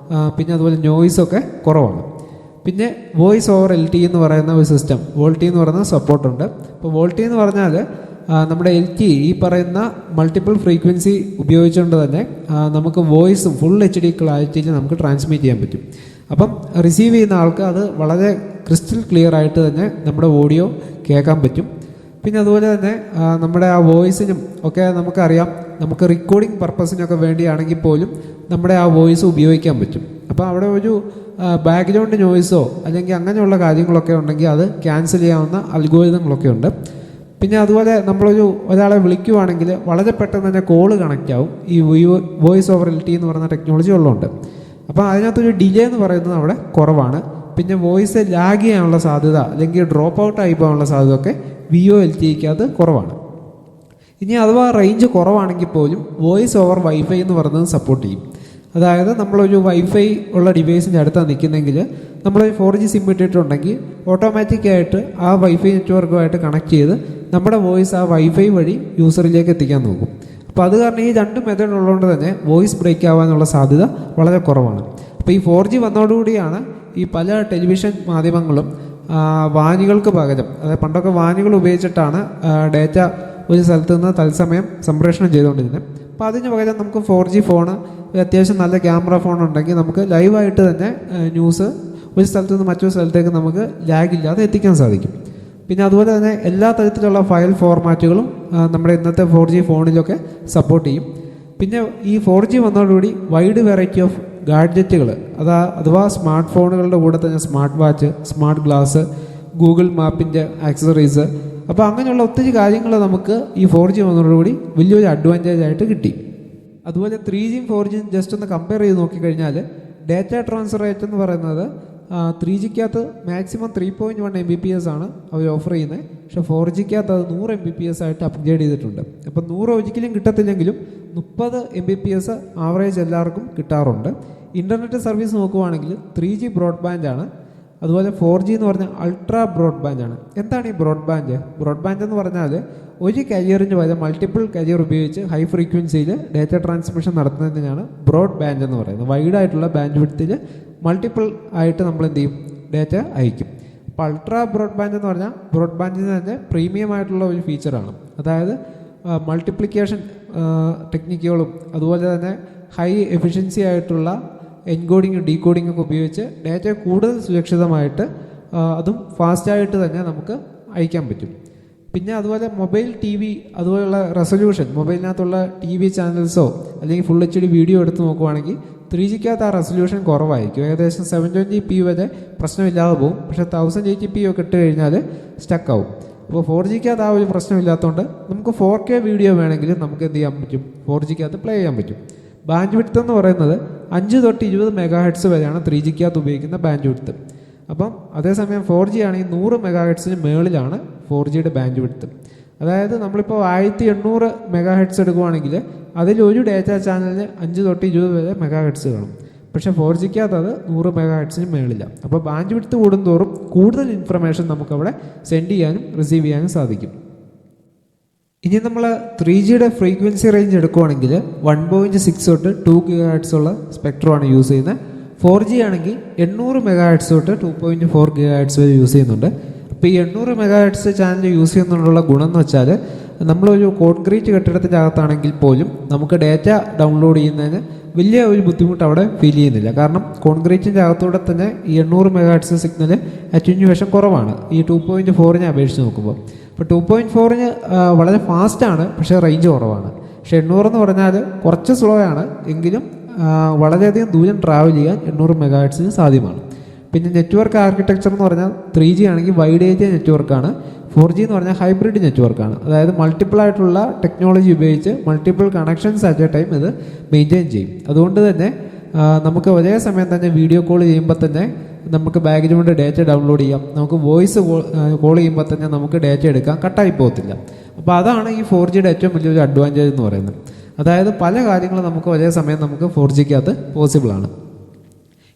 പിന്നെ അതുപോലെ നോയ്സൊക്കെ കുറവാണ്. പിന്നെ വോയിസ് ഓവർ LTE എന്ന് പറയുന്ന ഒരു സിസ്റ്റം, VoLTE എന്ന് പറയുന്ന സപ്പോർട്ടുണ്ട്. അപ്പോൾ VoLTE എന്ന് പറഞ്ഞാൽ നമ്മുടെ LTE ഈ പറയുന്ന മൾട്ടിപ്പിൾ ഫ്രീക്വൻസി ഉപയോഗിച്ചുകൊണ്ട് തന്നെ നമുക്ക് വോയിസും ഫുൾ HD ക്ലാരിറ്റിയിൽ നമുക്ക് ട്രാൻസ്മിറ്റ് ചെയ്യാൻ പറ്റും. അപ്പം റിസീവ് ചെയ്യുന്ന ആൾക്ക് അത് വളരെ ക്രിസ്റ്റൽ ക്ലിയർ ആയിട്ട് തന്നെ നമ്മുടെ ഓഡിയോ കേൾക്കാൻ പറ്റും. പിന്നെ അതുപോലെ തന്നെ നമ്മുടെ ആ വോയിസിനും ഒക്കെ നമുക്കറിയാം, നമുക്ക് റെക്കോർഡിംഗ് പർപ്പസിനൊക്കെ വേണ്ടിയാണെങ്കിൽ പോലും നമ്മുടെ ആ വോയിസ് ഉപയോഗിക്കാൻ പറ്റും. അപ്പോൾ അവിടെ ഒരു ബാക്ക്ഗ്രൗണ്ട് നോയ്സോ അല്ലെങ്കിൽ അങ്ങനെയുള്ള കാര്യങ്ങളൊക്കെ ഉണ്ടെങ്കിൽ അത് ക്യാൻസൽ ചെയ്യാവുന്ന അൽഗോരിതങ്ങളൊക്കെ ഉണ്ട്. പിന്നെ അതുപോലെ ഒരാളെ വിളിക്കുവാണെങ്കിൽ വളരെ പെട്ടെന്ന് തന്നെ കോള് കണക്റ്റ് ആവും ഈ വോയിസ് ഓവർ LTE എന്ന് പറയുന്ന ടെക്നോളജി ഉള്ളതുകൊണ്ട്. അപ്പോൾ അതിനകത്തൊരു ഡിലേ എന്ന് പറയുന്നത് അവിടെ കുറവാണ്. പിന്നെ വോയിസ് ലാഗ് ചെയ്യാനുള്ള സാധ്യത അല്ലെങ്കിൽ ഡ്രോപ്പ് ഔട്ട് ആയി പോകാനുള്ള സാധ്യത ഒക്കെ VoLTEക്കകത്ത് കുറവാണ്. ഇനി അഥവാ റേഞ്ച് കുറവാണെങ്കിൽ പോലും വോയിസ് ഓവർ വൈഫൈ എന്ന് പറയുന്നത് സപ്പോർട്ട് ചെയ്യും. അതായത് നമ്മളൊരു വൈഫൈ ഉള്ള ഡിവൈസിൻ്റെ അടുത്താണ് നിൽക്കുന്നെങ്കിൽ നമ്മൾ 4G സിം ഇട്ടിട്ടുണ്ടെങ്കിൽ ഓട്ടോമാറ്റിക്കായിട്ട് ആ വൈഫൈ നെറ്റ്വർക്കുമായിട്ട് കണക്ട് ചെയ്ത് നമ്മുടെ വോയിസ് ആ വൈഫൈ വഴി യൂസറിലേക്ക് എത്തിക്കാൻ നോക്കും. അപ്പോൾ അത് കാരണം ഈ രണ്ട് മെത്തേഡ് ഉള്ളതുകൊണ്ട് തന്നെ വോയിസ് ബ്രേക്ക് ആവാനുള്ള സാധ്യത വളരെ കുറവാണ്. അപ്പോൾ ഈ 4G വന്നതോടുകൂടിയാണ് ഈ പല ടെലിവിഷൻ മാധ്യമങ്ങളും വാനികൾക്ക് പകരം, അതായത് പണ്ടൊക്കെ വാനികൾ ഉപയോഗിച്ചിട്ടാണ് ഡേറ്റ ഒരു സ്ഥലത്ത് നിന്ന് തത്സമയം സംപ്രേഷണം ചെയ്തുകൊണ്ടിരുന്നത്. അപ്പോൾ അതിന് പകരം നമുക്ക് 4G ഫോണ്, അത്യാവശ്യം നല്ല ക്യാമറ ഫോൺ ഉണ്ടെങ്കിൽ നമുക്ക് ലൈവായിട്ട് തന്നെ ന്യൂസ് ഒരു സ്ഥലത്ത് നിന്ന് മറ്റൊരു സ്ഥലത്തേക്ക് നമുക്ക് ലാഗില്ലാതെ എത്തിക്കാൻ സാധിക്കും. പിന്നെ അതുപോലെ തന്നെ എല്ലാ തരത്തിലുള്ള ഫയൽ ഫോർമാറ്റുകളും നമ്മുടെ ഇന്നത്തെ 4G ഫോണിലൊക്കെ സപ്പോർട്ട് ചെയ്യും. പിന്നെ ഈ 4G വന്നതോടുകൂടി വൈഡ് വെറൈറ്റി ഓഫ് ഗാഡ്ജറ്റുകൾ, അഥവാ സ്മാർട്ട് ഫോണുകളുടെ കൂടെ തന്നെ smart watch, smart glass, Google മാപ്പിൻ്റെ ആക്സസറീസ്, അപ്പോൾ അങ്ങനെയുള്ള ഒത്തിരി കാര്യങ്ങൾ നമുക്ക് ഈ 4G വന്നതോടുകൂടി വലിയൊരു അഡ്വാൻറ്റേജ് ആയിട്ട് കിട്ടി. അതുപോലെ 3Gയും 4Gയും ജസ്റ്റ് ഒന്ന് കമ്പയർ ചെയ്ത് നോക്കിക്കഴിഞ്ഞാൽ ഡേറ്റ ട്രാൻസ്ഫർ റേറ്റ് എന്ന് പറയുന്നത് 3Gക്കകത്ത് മാക്സിമം 3.1 Mbps ആണ് അവർ ഓഫർ ചെയ്യുന്നത്. പക്ഷേ 4Gക്കകത്ത് അത് 100 Mbps ആയിട്ട് അപ്ഗ്രേഡ് ചെയ്തിട്ടുണ്ട്. അപ്പം 100 ഒരിക്കലും കിട്ടത്തില്ലെങ്കിലും 30 Mbps ആവറേജ് എല്ലാവർക്കും കിട്ടാറുണ്ട്. ഇൻ്റർനെറ്റ് സർവീസ് നോക്കുവാണെങ്കിൽ 3G ബ്രോഡ്ബാൻഡാണ്. അതുപോലെ 4G എന്ന് പറഞ്ഞാൽ അൾട്രാ ബ്രോഡ്ബാൻഡാണ്. എന്താണ് ഈ ബ്രോഡ്ബാൻഡ്? ബ്രോഡ്ബാൻഡ് എന്ന് പറഞ്ഞാൽ ഒരു കരിയറിന് പകരം മൾട്ടിപ്പിൾ കരിയർ ഉപയോഗിച്ച് ഹൈ ഫ്രീക്വൻസിയിൽ ഡേറ്റ ട്രാൻസ്മിഷൻ നടത്തുന്നതിനാണ് ബ്രോഡ്ബാൻഡ് എന്ന് പറയുന്നത്. വൈഡായിട്ടുള്ള ബാൻഡ് വിഡ്ത്തിൽ മൾട്ടിപ്പിൾ ആയിട്ട് നമ്മൾ എന്ത് ചെയ്യും? ഡേറ്റ അയക്കും. അപ്പോൾ അൾട്രാ ബ്രോഡ്ബാൻഡ് എന്ന് പറഞ്ഞാൽ ബ്രോഡ്ബാൻഡിന് തന്നെ പ്രീമിയം ആയിട്ടുള്ള ഒരു ഫീച്ചറാണ്. അതായത് മൾട്ടിപ്ലിക്കേഷൻ ടെക്നിക്കുകളും അതുപോലെ തന്നെ ഹൈ എഫിഷ്യൻസി ആയിട്ടുള്ള എൻകോഡിങ്ങും ഡീകോഡിങ്ങും ഒക്കെ ഉപയോഗിച്ച് ഡേറ്റ കൂടുതൽ സുരക്ഷിതമായിട്ട് അതും ഫാസ്റ്റായിട്ട് തന്നെ നമുക്ക് അയക്കാൻ പറ്റും. പിന്നെ അതുപോലെ മൊബൈൽ TV അതുപോലുള്ള റെസൊല്യൂഷൻ, മൊബൈലിനകത്തുള്ള TV ചാനൽസോ അല്ലെങ്കിൽ ഫുൾ HD വീഡിയോ എടുത്ത് നോക്കുവാണെങ്കിൽ 3Gക്കകത്ത് ആ റെസൊല്യൂഷൻ കുറവായിരിക്കും. ഏകദേശം 720p വരെ പ്രശ്നമില്ലാതെ പോകും. പക്ഷേ 1080p ഒക്കെ ഇട്ട് കഴിഞ്ഞാൽ സ്റ്റക്കാവും. അപ്പോൾ 4Gക്കകത്ത് ആ ഒരു പ്രശ്നമില്ലാത്തതുകൊണ്ട് നമുക്ക് 4K വീഡിയോ വേണമെങ്കിലും നമുക്ക് എന്ത് ചെയ്യാൻ പറ്റും? 4Gക്കകത്ത് പ്ലേ ചെയ്യാൻ പറ്റും. ബാൻഡ് വിഡ്ത്ത് എന്ന് പറയുന്നത് 5 തൊട്ട് 20 MHz വരെയാണ് 3Gക്കകത്ത് ഉപയോഗിക്കുന്ന ബാൻഡ് വിഡ്ത്ത്. അപ്പം അതേസമയം 4G ആണെങ്കിൽ 100 MHz മേളിലാണ് 4Gയുടെ ബാൻഡ് വിഡ്ത്ത്. അതായത് നമ്മളിപ്പോൾ 1800 MHz എടുക്കുവാണെങ്കിൽ അതിലൊരു ഡേറ്റ ചാനലിന് 5 തൊട്ട് 20 വരെ MHz കാണും. പക്ഷേ 4Gക്കകത്ത് അത് 100 MHz മേളില്ല. അപ്പോൾ ബാൻഡ് വിഡ്ത്ത് കൂടുന്തോറും കൂടുതൽ ഇൻഫർമേഷൻ നമുക്കവിടെ സെൻഡ് ചെയ്യാനും റിസീവ് ചെയ്യാനും സാധിക്കും. ഇനി നമ്മൾ 3Gയുടെ ഫ്രീക്വൻസി റേഞ്ച് എടുക്കുവാണെങ്കിൽ 1.6 തൊട്ട് 2 GHz ഉള്ള സ്പെക്ട്രമാണ് യൂസ് ചെയ്യുന്നത്. 4G ആണെങ്കിൽ 800 MHz തൊട്ട് 2.4 GHz വരെ യൂസ് ചെയ്യുന്നുണ്ട്. അപ്പോൾ ഈ 800 MHz ചാനൽ യൂസ് ചെയ്യുന്നതിനുള്ള ഗുണം എന്ന് വെച്ചാൽ നമ്മളൊരു കോൺക്രീറ്റ് കെട്ടിടത്തിൻ്റെ അകത്താണെങ്കിൽ പോലും നമുക്ക് ഡേറ്റ ഡൗൺലോഡ് ചെയ്യുന്നതിന് വലിയ ഒരു ബുദ്ധിമുട്ട് അവിടെ ഫീൽ ചെയ്യുന്നില്ല. കാരണം കോൺക്രീറ്റിൻ്റെ അകത്തൂടെ തന്നെ ഈ 800 MHz സിഗ്നൽ അറ്റന്യൂവേഷൻ കുറവാണ് ഈ 2.4നെ അപേക്ഷിച്ച് നോക്കുമ്പോൾ. ഇപ്പോൾ 2.4ന് വളരെ ഫാസ്റ്റാണ്, പക്ഷേ റേഞ്ച് കുറവാണ്. പക്ഷേ 800 എന്ന് പറഞ്ഞാൽ കുറച്ച് സ്ലോ ആണ്, എങ്കിലും വളരെയധികം ദൂരം ട്രാവൽ ചെയ്യാൻ 800 MHz സാധ്യമാണ്. പിന്നെ നെറ്റ്വർക്ക് ആർക്കിടെക്ചർ എന്ന് പറഞ്ഞാൽ 3G ആണെങ്കിൽ വൈഡ് ഏരിയ നെറ്റ്വർക്കാണ്, 4G എന്ന് പറഞ്ഞാൽ ഹൈബ്രിഡ് നെറ്റ്വർക്കാണ്. അതായത് മൾട്ടിപ്പിൾ ആയിട്ടുള്ള ടെക്നോളജി ഉപയോഗിച്ച് multiple connections at A time ഇത് മെയിൻറ്റെയിൻ ചെയ്യും. അതുകൊണ്ട് തന്നെ നമുക്ക് ഒരേ സമയം തന്നെ വീഡിയോ കോൾ ചെയ്യുമ്പോൾ തന്നെ നമുക്ക് ബാക്ക്ഗ്രൗണ്ട് ഡേറ്റ ഡൗൺലോഡ് ചെയ്യാം. നമുക്ക് വോയിസ് കോൾ ചെയ്യുമ്പോൾ തന്നെ നമുക്ക് ഡേറ്റ എടുക്കാം, കട്ടായി പോകത്തില്ല. അപ്പോൾ അതാണ് ഈ 4Gയുടെ ഏറ്റവും വലിയൊരു അഡ്വാൻറ്റേജ് എന്ന് പറയുന്നത്. അതായത് പല കാര്യങ്ങളും നമുക്ക് ഒരേ സമയം നമുക്ക് 4Gക്കകത്ത് പോസിബിളാണ്.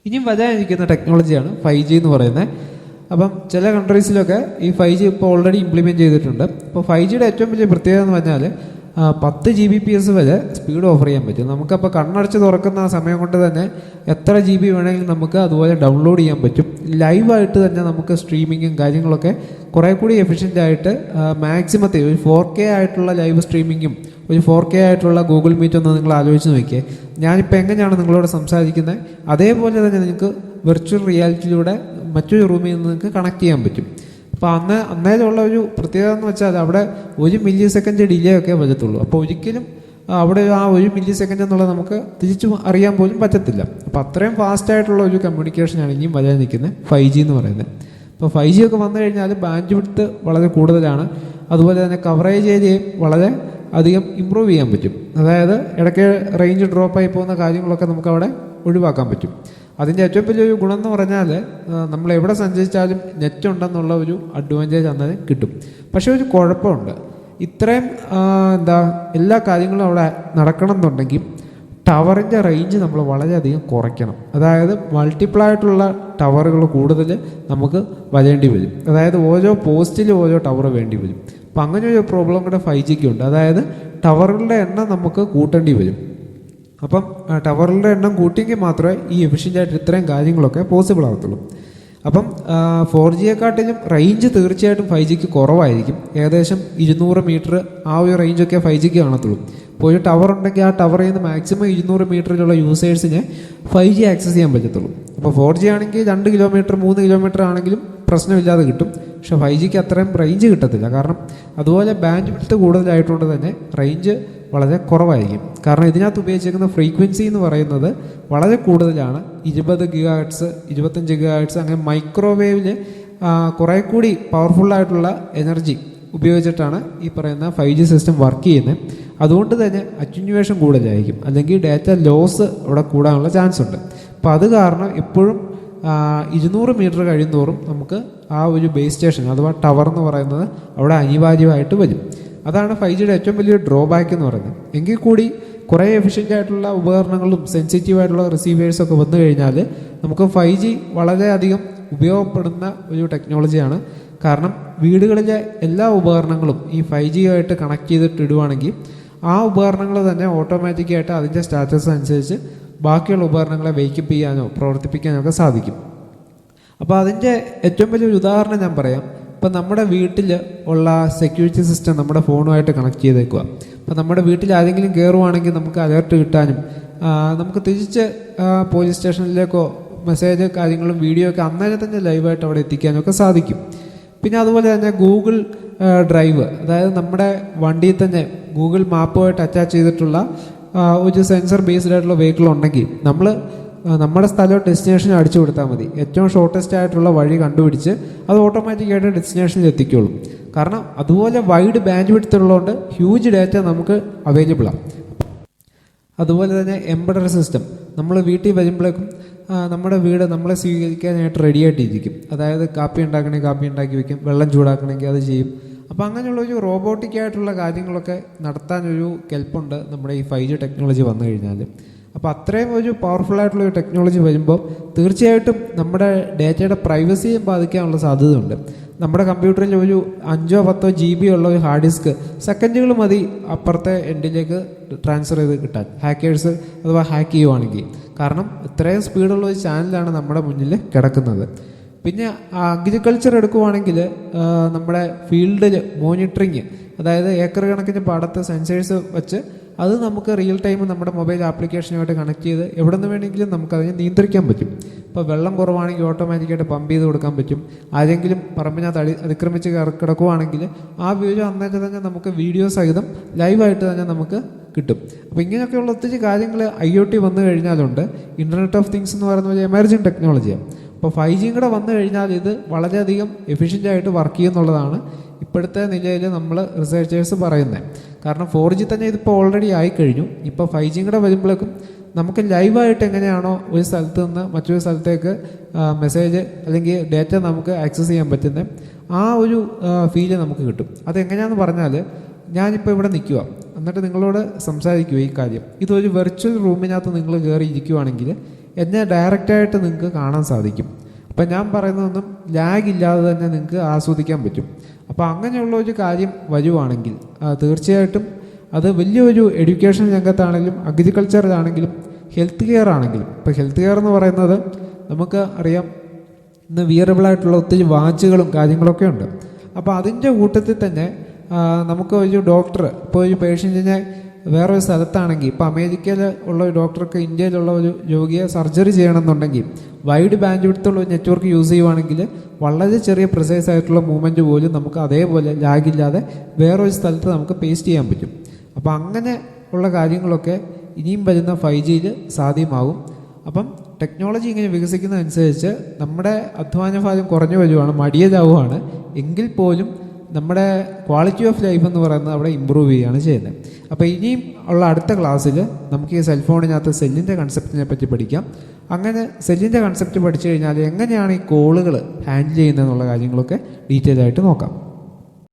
ഇനിയും വരാനിരിക്കുന്ന ടെക്നോളജിയാണ് 5G എന്ന് പറയുന്നത്. അപ്പം ചില കൺട്രീസിലൊക്കെ ഈ 5G ഇപ്പോൾ ഓൾറെഡി ഇംപ്ലിമെൻറ്റ് ചെയ്തിട്ടുണ്ട്. അപ്പോൾ 5Gയുടെ ഏറ്റവും വലിയ പ്രത്യേകത എന്ന് പറഞ്ഞാൽ 10 Gbps വരെ സ്പീഡ് ഓഫർ ചെയ്യാൻ പറ്റും. നമുക്കപ്പോൾ കണ്ണടച്ച് തുറക്കുന്ന ആ സമയം കൊണ്ട് തന്നെ എത്ര GB വേണമെങ്കിലും നമുക്ക് അതുപോലെ ഡൗൺലോഡ് ചെയ്യാൻ പറ്റും. ലൈവായിട്ട് തന്നെ നമുക്ക് സ്ട്രീമിങ്ങും കാര്യങ്ങളൊക്കെ കുറേ കൂടി എഫിഷ്യൻ്റായിട്ട് മാക്സിമത്തിൽ ഒരു 4K ആയിട്ടുള്ള ലൈവ് സ്ട്രീമിങ്ങും ഒരു 4K ആയിട്ടുള്ള ഗൂഗിൾ മീറ്റ് ഒന്ന് നിങ്ങൾ ആലോചിച്ച് നോക്കിയേ. ഞാനിപ്പോൾ എങ്ങനെയാണ് നിങ്ങളോട് സംസാരിക്കുന്നത് അതേപോലെ തന്നെ നിങ്ങൾക്ക് വെർച്വൽ റിയാലിറ്റിയിലൂടെ മറ്റൊരു റൂമിൽ നിന്ന് നിങ്ങൾക്ക് കണക്ട് ചെയ്യാൻ പറ്റും. അപ്പോൾ അന്നേരമുള്ള ഒരു പ്രത്യേകത എന്ന് വെച്ചാൽ അവിടെ 1 മില്ലി സെക്കൻഡ് ഡിലേ ഒക്കെ വരത്തുള്ളൂ. അപ്പോൾ ഒരിക്കലും അവിടെ ആ 1 മില്ലി സെക്കൻഡ് എന്നുള്ളത് നമുക്ക് തിരിച്ചു അറിയാൻ പോലും പറ്റത്തില്ല. അപ്പോൾ അത്രയും ഫാസ്റ്റായിട്ടുള്ള ഒരു കമ്മ്യൂണിക്കേഷനാണ് ഇനിയും വരാൻ നിൽക്കുന്നത് 5G എന്ന് പറയുന്നത്. അപ്പോൾ 5G ഒക്കെ വന്നു കഴിഞ്ഞാൽ ബാൻഡ് വിഡ്ത്ത് വളരെ കൂടുതലാണ്. അതുപോലെ തന്നെ കവറേജ് ഏരിയയും വളരെ അധികം ഇമ്പ്രൂവ് ചെയ്യാൻ പറ്റും. അതായത് ഇടയ്ക്ക് റേഞ്ച് ഡ്രോപ്പായി പോകുന്ന കാര്യങ്ങളൊക്കെ നമുക്ക് അവിടെ ഒഴിവാക്കാൻ പറ്റും. അതിൻ്റെ ഏറ്റവും വലിയൊരു ഗുണം എന്ന് പറഞ്ഞാൽ നമ്മൾ എവിടെ സഞ്ചരിച്ചാലും നെറ്റ് ഉണ്ടെന്നുള്ള ഒരു അഡ്വാൻറ്റേജ് അന്നേരം കിട്ടും. പക്ഷേ ഒരു കുഴപ്പമുണ്ട്. ഇത്രയും എല്ലാ കാര്യങ്ങളും അവിടെ നടക്കണം എന്നുണ്ടെങ്കിൽ ടവറിൻ്റെ റേഞ്ച് നമ്മൾ വളരെയധികം കുറയ്ക്കണം. അതായത് മൾട്ടിപ്പിൾ ആയിട്ടുള്ള ടവറുകൾ കൂടുതൽ നമുക്ക് വരേണ്ടി വരും. അതായത് ഓരോ പോസ്റ്റിലും ഓരോ ടവർ വേണ്ടി വരും. അപ്പം അങ്ങനെ ഒരു പ്രോബ്ലം കൂടെ 5G ഉണ്ട്. അതായത് ടവറുകളുടെ എണ്ണം നമുക്ക് കൂട്ടേണ്ടി വരും. അപ്പം ടവറുകളുടെ എണ്ണം കൂട്ടിയെങ്കിൽ മാത്രമേ ഈ എഫിഷ്യൻ്റായിട്ട് ഇത്രയും കാര്യങ്ങളൊക്കെ പോസിബിൾ ആകത്തുള്ളൂ. അപ്പം 4Gയെക്കാട്ടിലും റേഞ്ച് തീർച്ചയായിട്ടും 5Gക്ക് കുറവായിരിക്കും. ഏകദേശം 200 മീറ്റർ ആ ഒരു റേഞ്ചൊക്കെ 5Gക്ക് കാണത്തുള്ളൂ. ഇപ്പോൾ ഒരു ടവർ ഉണ്ടെങ്കിൽ ആ ടവറിൽ നിന്ന് മാക്സിമം 200 മീറ്ററിലുള്ള യൂസേഴ്സിനെ 5G ആക്സസ് ചെയ്യാൻ പറ്റത്തുള്ളൂ. അപ്പോൾ 4G ആണെങ്കിൽ 2 കിലോമീറ്റർ 3 കിലോമീറ്റർ ആണെങ്കിലും പ്രശ്നമില്ലാതെ കിട്ടും. പക്ഷേ 5Gക്ക് അത്രയും റേഞ്ച് കിട്ടത്തില്ല. കാരണം അതുപോലെ ബാൻഡ് വിഡ്ത്ത് കൂടുതലായതുകൊണ്ട് തന്നെ റേഞ്ച് വളരെ കുറവായിരിക്കും. കാരണം ഇതിനകത്ത് ഉപയോഗിച്ചിരിക്കുന്ന ഫ്രീക്വൻസി എന്ന് പറയുന്നത് വളരെ കൂടുതലാണ്. 20 GHz 25 GHz അങ്ങനെ മൈക്രോവേവിൽ കുറേ കൂടി പവർഫുള്ളായിട്ടുള്ള എനർജി ഉപയോഗിച്ചിട്ടാണ് ഈ പറയുന്ന 5G സിസ്റ്റം വർക്ക് ചെയ്യുന്നത്. അതുകൊണ്ട് തന്നെ അറ്റ്യൂവേഷൻ കൂടുതലായിരിക്കും, അല്ലെങ്കിൽ ഡാറ്റ ലോസ് അവിടെ കൂടാനുള്ള ചാൻസ് ഉണ്ട്. അപ്പോൾ അത് കാരണം എപ്പോഴും 200 മീറ്റർ കഴിയുന്തോറും നമുക്ക് ആ ഒരു ബേസ് സ്റ്റേഷൻ അഥവാ ടവർ എന്ന് പറയുന്നത് അവിടെ അനിവാര്യമായിട്ട് വരും. അതാണ് 5Gയുടെ ഏറ്റവും വലിയൊരു ഡ്രോബാക്ക് എന്ന് പറയുന്നത്. എങ്കിൽ കൂടി കുറേ എഫിഷ്യൻ്റ് ആയിട്ടുള്ള ഉപകരണങ്ങളും സെൻസിറ്റീവ് ആയിട്ടുള്ള റിസീവേഴ്സൊക്കെ വന്നു കഴിഞ്ഞാൽ നമുക്ക് 5G വളരെയധികം ഉപയോഗപ്പെടുന്ന ഒരു ടെക്നോളജിയാണ്. കാരണം വീടുകളിലെ എല്ലാ ഉപകരണങ്ങളും ഈ 5G ആയിട്ട് കണക്ട് ചെയ്തിട്ട് ഇടുവാണെങ്കിൽ ആ ഉപകരണങ്ങൾ തന്നെ ഓട്ടോമാറ്റിക്കായിട്ട് അതിൻ്റെ സ്റ്റാറ്റസ് അനുസരിച്ച് ബാക്കിയുള്ള ഉപകരണങ്ങളെ വേക്കപ്പ് ചെയ്യാനോ പ്രവർത്തിപ്പിക്കാനോ ഒക്കെ സാധിക്കും. അപ്പോൾ അതിൻ്റെ ഏറ്റവും വലിയൊരു ഉദാഹരണം ഞാൻ പറയാം. ഇപ്പം നമ്മുടെ വീട്ടിൽ ഉള്ള സെക്യൂരിറ്റി സിസ്റ്റം നമ്മുടെ ഫോണുമായിട്ട് കണക്ട് ചെയ്തേക്കുക. അപ്പം നമ്മുടെ വീട്ടിൽ ആരെങ്കിലും കയറുവാണെങ്കിൽ നമുക്ക് അലേർട്ട് കിട്ടാനും നമുക്ക് തിരിച്ച് പോലീസ് സ്റ്റേഷനിലേക്കോ മെസ്സേജ് കാര്യങ്ങളും വീഡിയോ ഒക്കെ അന്നേരം തന്നെ ലൈവായിട്ട് അവിടെ എത്തിക്കാനും ഒക്കെ സാധിക്കും. പിന്നെ അതുപോലെ തന്നെ ഗൂഗിൾ ഡ്രൈവ്, അതായത് നമ്മുടെ വണ്ടിയിൽ തന്നെ ഗൂഗിൾ മാപ്പുമായിട്ട് അറ്റാച്ച് ചെയ്തിട്ടുള്ള ഒരു സെൻസർ ബേസ്ഡ് ആയിട്ടുള്ള വെഹിക്കിൾ ഉണ്ടെങ്കിൽ നമ്മൾ നമ്മുടെ സ്ഥലവും ഡെസ്റ്റിനേഷനും അടിച്ചു കൊടുത്താൽ മതി. ഏറ്റവും ഷോർട്ടസ്റ്റ് ആയിട്ടുള്ള വഴി കണ്ടുപിടിച്ച് അത് ഓട്ടോമാറ്റിക്കായിട്ട് ഡെസ്റ്റിനേഷനിൽ എത്തിക്കോളും. കാരണം അതുപോലെ വൈഡ് ബാൻഡ് വിഡ്ത്ത് ഉള്ളതുകൊണ്ട് ഹ്യൂജ് ഡാറ്റ നമുക്ക് അവൈലബിളാണ്. അതുപോലെ തന്നെ എംബഡഡ് സിസ്റ്റം, നമ്മൾ വീട്ടിൽ വരുമ്പോഴേക്കും നമ്മുടെ വീട് നമ്മളെ സ്വീകരിക്കാനായിട്ട് റെഡി ആയിട്ടിരിക്കും. അതായത് കാപ്പി ഉണ്ടാക്കണമെങ്കിൽ കാപ്പി ഉണ്ടാക്കി വയ്ക്കും, വെള്ളം ചൂടാക്കണമെങ്കിൽ അത് ചെയ്യും. അപ്പോൾ അങ്ങനെയുള്ള ഒരു റോബോട്ടിക് ആയിട്ടുള്ള കാര്യങ്ങളൊക്കെ നടത്താനൊരു കെൽപ്പുണ്ട് നമ്മുടെ ഈ 5G ടെക്നോളജി വന്നു കഴിഞ്ഞാൽ. അപ്പോൾ അത്രയും ഒരു പവർഫുള്ളായിട്ടുള്ള ഒരു ടെക്നോളജി വരുമ്പോൾ തീർച്ചയായിട്ടും നമ്മുടെ ഡാറ്റയുടെ പ്രൈവസിയെ ബാധിക്കാനുള്ള സാധ്യതയുണ്ട്. നമ്മുടെ കമ്പ്യൂട്ടറിൽ ഒരു 5-10 GB ഉള്ള ഒരു ഹാർഡ് ഡിസ്ക് സെക്കൻഡുകൾ മതി അപ്പുറത്തെ എൻഡിലേക്ക് ട്രാൻസ്ഫർ ചെയ്ത് കിട്ടാൻ, ഹാക്കേഴ്സ് അഥവാ ഹാക്ക് ചെയ്യുവാണെങ്കിൽ. കാരണം ഇത്രയും സ്പീഡുള്ള ഒരു ചാനലാണ് നമ്മുടെ മുന്നിൽ കിടക്കുന്നത്. പിന്നെ അഗ്രികൾച്ചർ എടുക്കുവാണെങ്കിൽ നമ്മുടെ ഫീൽഡിൽ മോണിറ്ററിങ്, അതായത് ഏക്കർ കണക്കിന് പാടത്ത് സെൻസേഴ്സ് വെച്ച് അത് നമുക്ക് റിയൽ ടൈം നമ്മുടെ മൊബൈൽ ആപ്ലിക്കേഷനുമായിട്ട് കണക്ട് ചെയ്ത് എവിടെ നിന്ന് വേണമെങ്കിലും നമുക്കതിനെ നിയന്ത്രിക്കാൻ പറ്റും. ഇപ്പോൾ വെള്ളം കുറവാണെങ്കിൽ ഓട്ടോമാറ്റിക്കായിട്ട് പമ്പ് ചെയ്ത് കൊടുക്കാൻ പറ്റും. ആരെങ്കിലും പറമ്പിനകത്ത് അതിക്രമിച്ച് കിടക്കുവാണെങ്കിൽ ആ വീഡിയോ അന്നേരം തന്നെ നമുക്ക് വീഡിയോ സഹിതം ലൈവായിട്ട് തന്നെ നമുക്ക് കിട്ടും. അപ്പോൾ ഇങ്ങനെയൊക്കെയുള്ള ഒത്തിരി കാര്യങ്ങൾ IoT വന്നു കഴിഞ്ഞാലുണ്ട്. ഇൻ്റർനെറ്റ് ഓഫ് തിങ്സ് എന്ന് പറയുന്ന ഒരു എമർജിങ് ടെക്നോളജിയാണ്. അപ്പോൾ 5G കൂടെ വന്നു കഴിഞ്ഞാൽ ഇത് വളരെയധികം എഫിഷ്യൻ്റായിട്ട് വർക്ക് ചെയ്യുന്നുള്ളതാണ് ഇപ്പോഴത്തെ നിലയിൽ നമ്മൾ റിസർച്ചേഴ്സ് പറയുന്നത്. കാരണം 4G തന്നെ ഇതിപ്പോൾ ഓൾറെഡി ആയിക്കഴിഞ്ഞു. ഇപ്പോൾ 5G കൂടെ വരുമ്പോഴേക്കും നമുക്ക് ലൈവായിട്ട് എങ്ങനെയാണോ ഒരു സ്ഥലത്ത് നിന്ന് മറ്റൊരു സ്ഥലത്തേക്ക് മെസ്സേജ് അല്ലെങ്കിൽ ഡാറ്റ നമുക്ക് ആക്സസ് ചെയ്യാൻ പറ്റുന്ന ആ ഒരു ഫീല് നമുക്ക് കിട്ടും. അതെങ്ങനെയാണെന്ന് പറഞ്ഞാൽ, ഞാനിപ്പോൾ ഇവിടെ നിൽക്കുക, എന്നിട്ട് നിങ്ങളോട് സംസാരിക്കുക ഈ കാര്യം. ഇതൊരു വെർച്വൽ റൂമിനകത്ത് നിങ്ങൾ കയറി ഇരിക്കുവാണെങ്കിൽ എന്നെ ഡയറക്റ്റായിട്ട് നിങ്ങൾക്ക് കാണാൻ സാധിക്കും. അപ്പം ഞാൻ പറയുന്നതൊന്നും ലാഗ് ഇല്ലാതെ തന്നെ നിങ്ങൾക്ക് ആസ്വദിക്കാൻ പറ്റും. അപ്പോൾ അങ്ങനെയുള്ള ഒരു കാര്യം വരുവാണെങ്കിൽ തീർച്ചയായിട്ടും അത് വലിയൊരു എഡ്യൂക്കേഷൻ രംഗത്താണെങ്കിലും അഗ്രികൾച്ചറിലാണെങ്കിലും ഹെൽത്ത് കെയർ ആണെങ്കിലും. ഇപ്പോൾ ഹെൽത്ത് കെയർ എന്ന് പറയുന്നത് നമുക്ക് അറിയാം, ഇന്ന് വിയറബിളായിട്ടുള്ള ഒത്തിരി വാച്ചുകളും കാര്യങ്ങളൊക്കെ ഉണ്ട്. അപ്പോൾ അതിൻ്റെ കൂട്ടത്തിൽ തന്നെ നമുക്ക് ഒരു ഡോക്ടർ ഇപ്പോൾ ഒരു പേഷ്യൻറ്റിനെ വേറൊരു സ്ഥലത്താണെങ്കിൽ, ഇപ്പോൾ അമേരിക്കയിൽ ഉള്ള ഒരു ഡോക്ടർക്ക് ഇന്ത്യയിലുള്ള ഒരു രോഗിയെ സർജറി ചെയ്യണമെന്നുണ്ടെങ്കിൽ വൈഡ് ബാൻഡ് വിഡ്ത്തുള്ള ഒരു നെറ്റ്വർക്ക് യൂസ് ചെയ്യുവാണെങ്കിൽ വളരെ ചെറിയ പ്രിസൈസ് ആയിട്ടുള്ള മൂവ്മെൻറ്റ് പോലും നമുക്ക് അതേപോലെ ലാഗില്ലാതെ വേറൊരു സ്ഥലത്ത് നമുക്ക് പേസ്റ്റ് ചെയ്യാൻ പറ്റും. അപ്പോൾ അങ്ങനെ ഉള്ള കാര്യങ്ങളൊക്കെ ഇനിയും വരുന്ന 5Gയിൽ സാധ്യമാകും. അപ്പം ടെക്നോളജി ഇങ്ങനെ വികസിക്കുന്നതനുസരിച്ച് നമ്മുടെ അധ്വാന ഭാരം കുറഞ്ഞു വരുവാണ്, മടിയതാവുകയാണ്. എങ്കിൽ പോലും നമ്മുടെ ക്വാളിറ്റി ഓഫ് ലൈഫ് എന്ന് പറയുന്നത് അവിടെ ഇമ്പ്രൂവ് ചെയ്യുകയാണ് ചെയ്യുന്നത്. അപ്പോൾ ഇനിയും ഉള്ള അടുത്ത ക്ലാസ്സിൽ നമുക്ക് ഈ സെൽഫോണിനകത്ത് സെല്ലിൻ്റെ കൺസെപ്റ്റിനെ പറ്റി പഠിക്കാം. അങ്ങനെ സെല്ലിൻ്റെ കൺസെപ്റ്റ് പഠിച്ചു കഴിഞ്ഞാൽ എങ്ങനെയാണ് ഈ കോളുകൾ ഹാൻഡിൽ ചെയ്യുന്നത് എന്നുള്ള കാര്യങ്ങളൊക്കെ ഡീറ്റെയിൽ ആയിട്ട് നോക്കാം.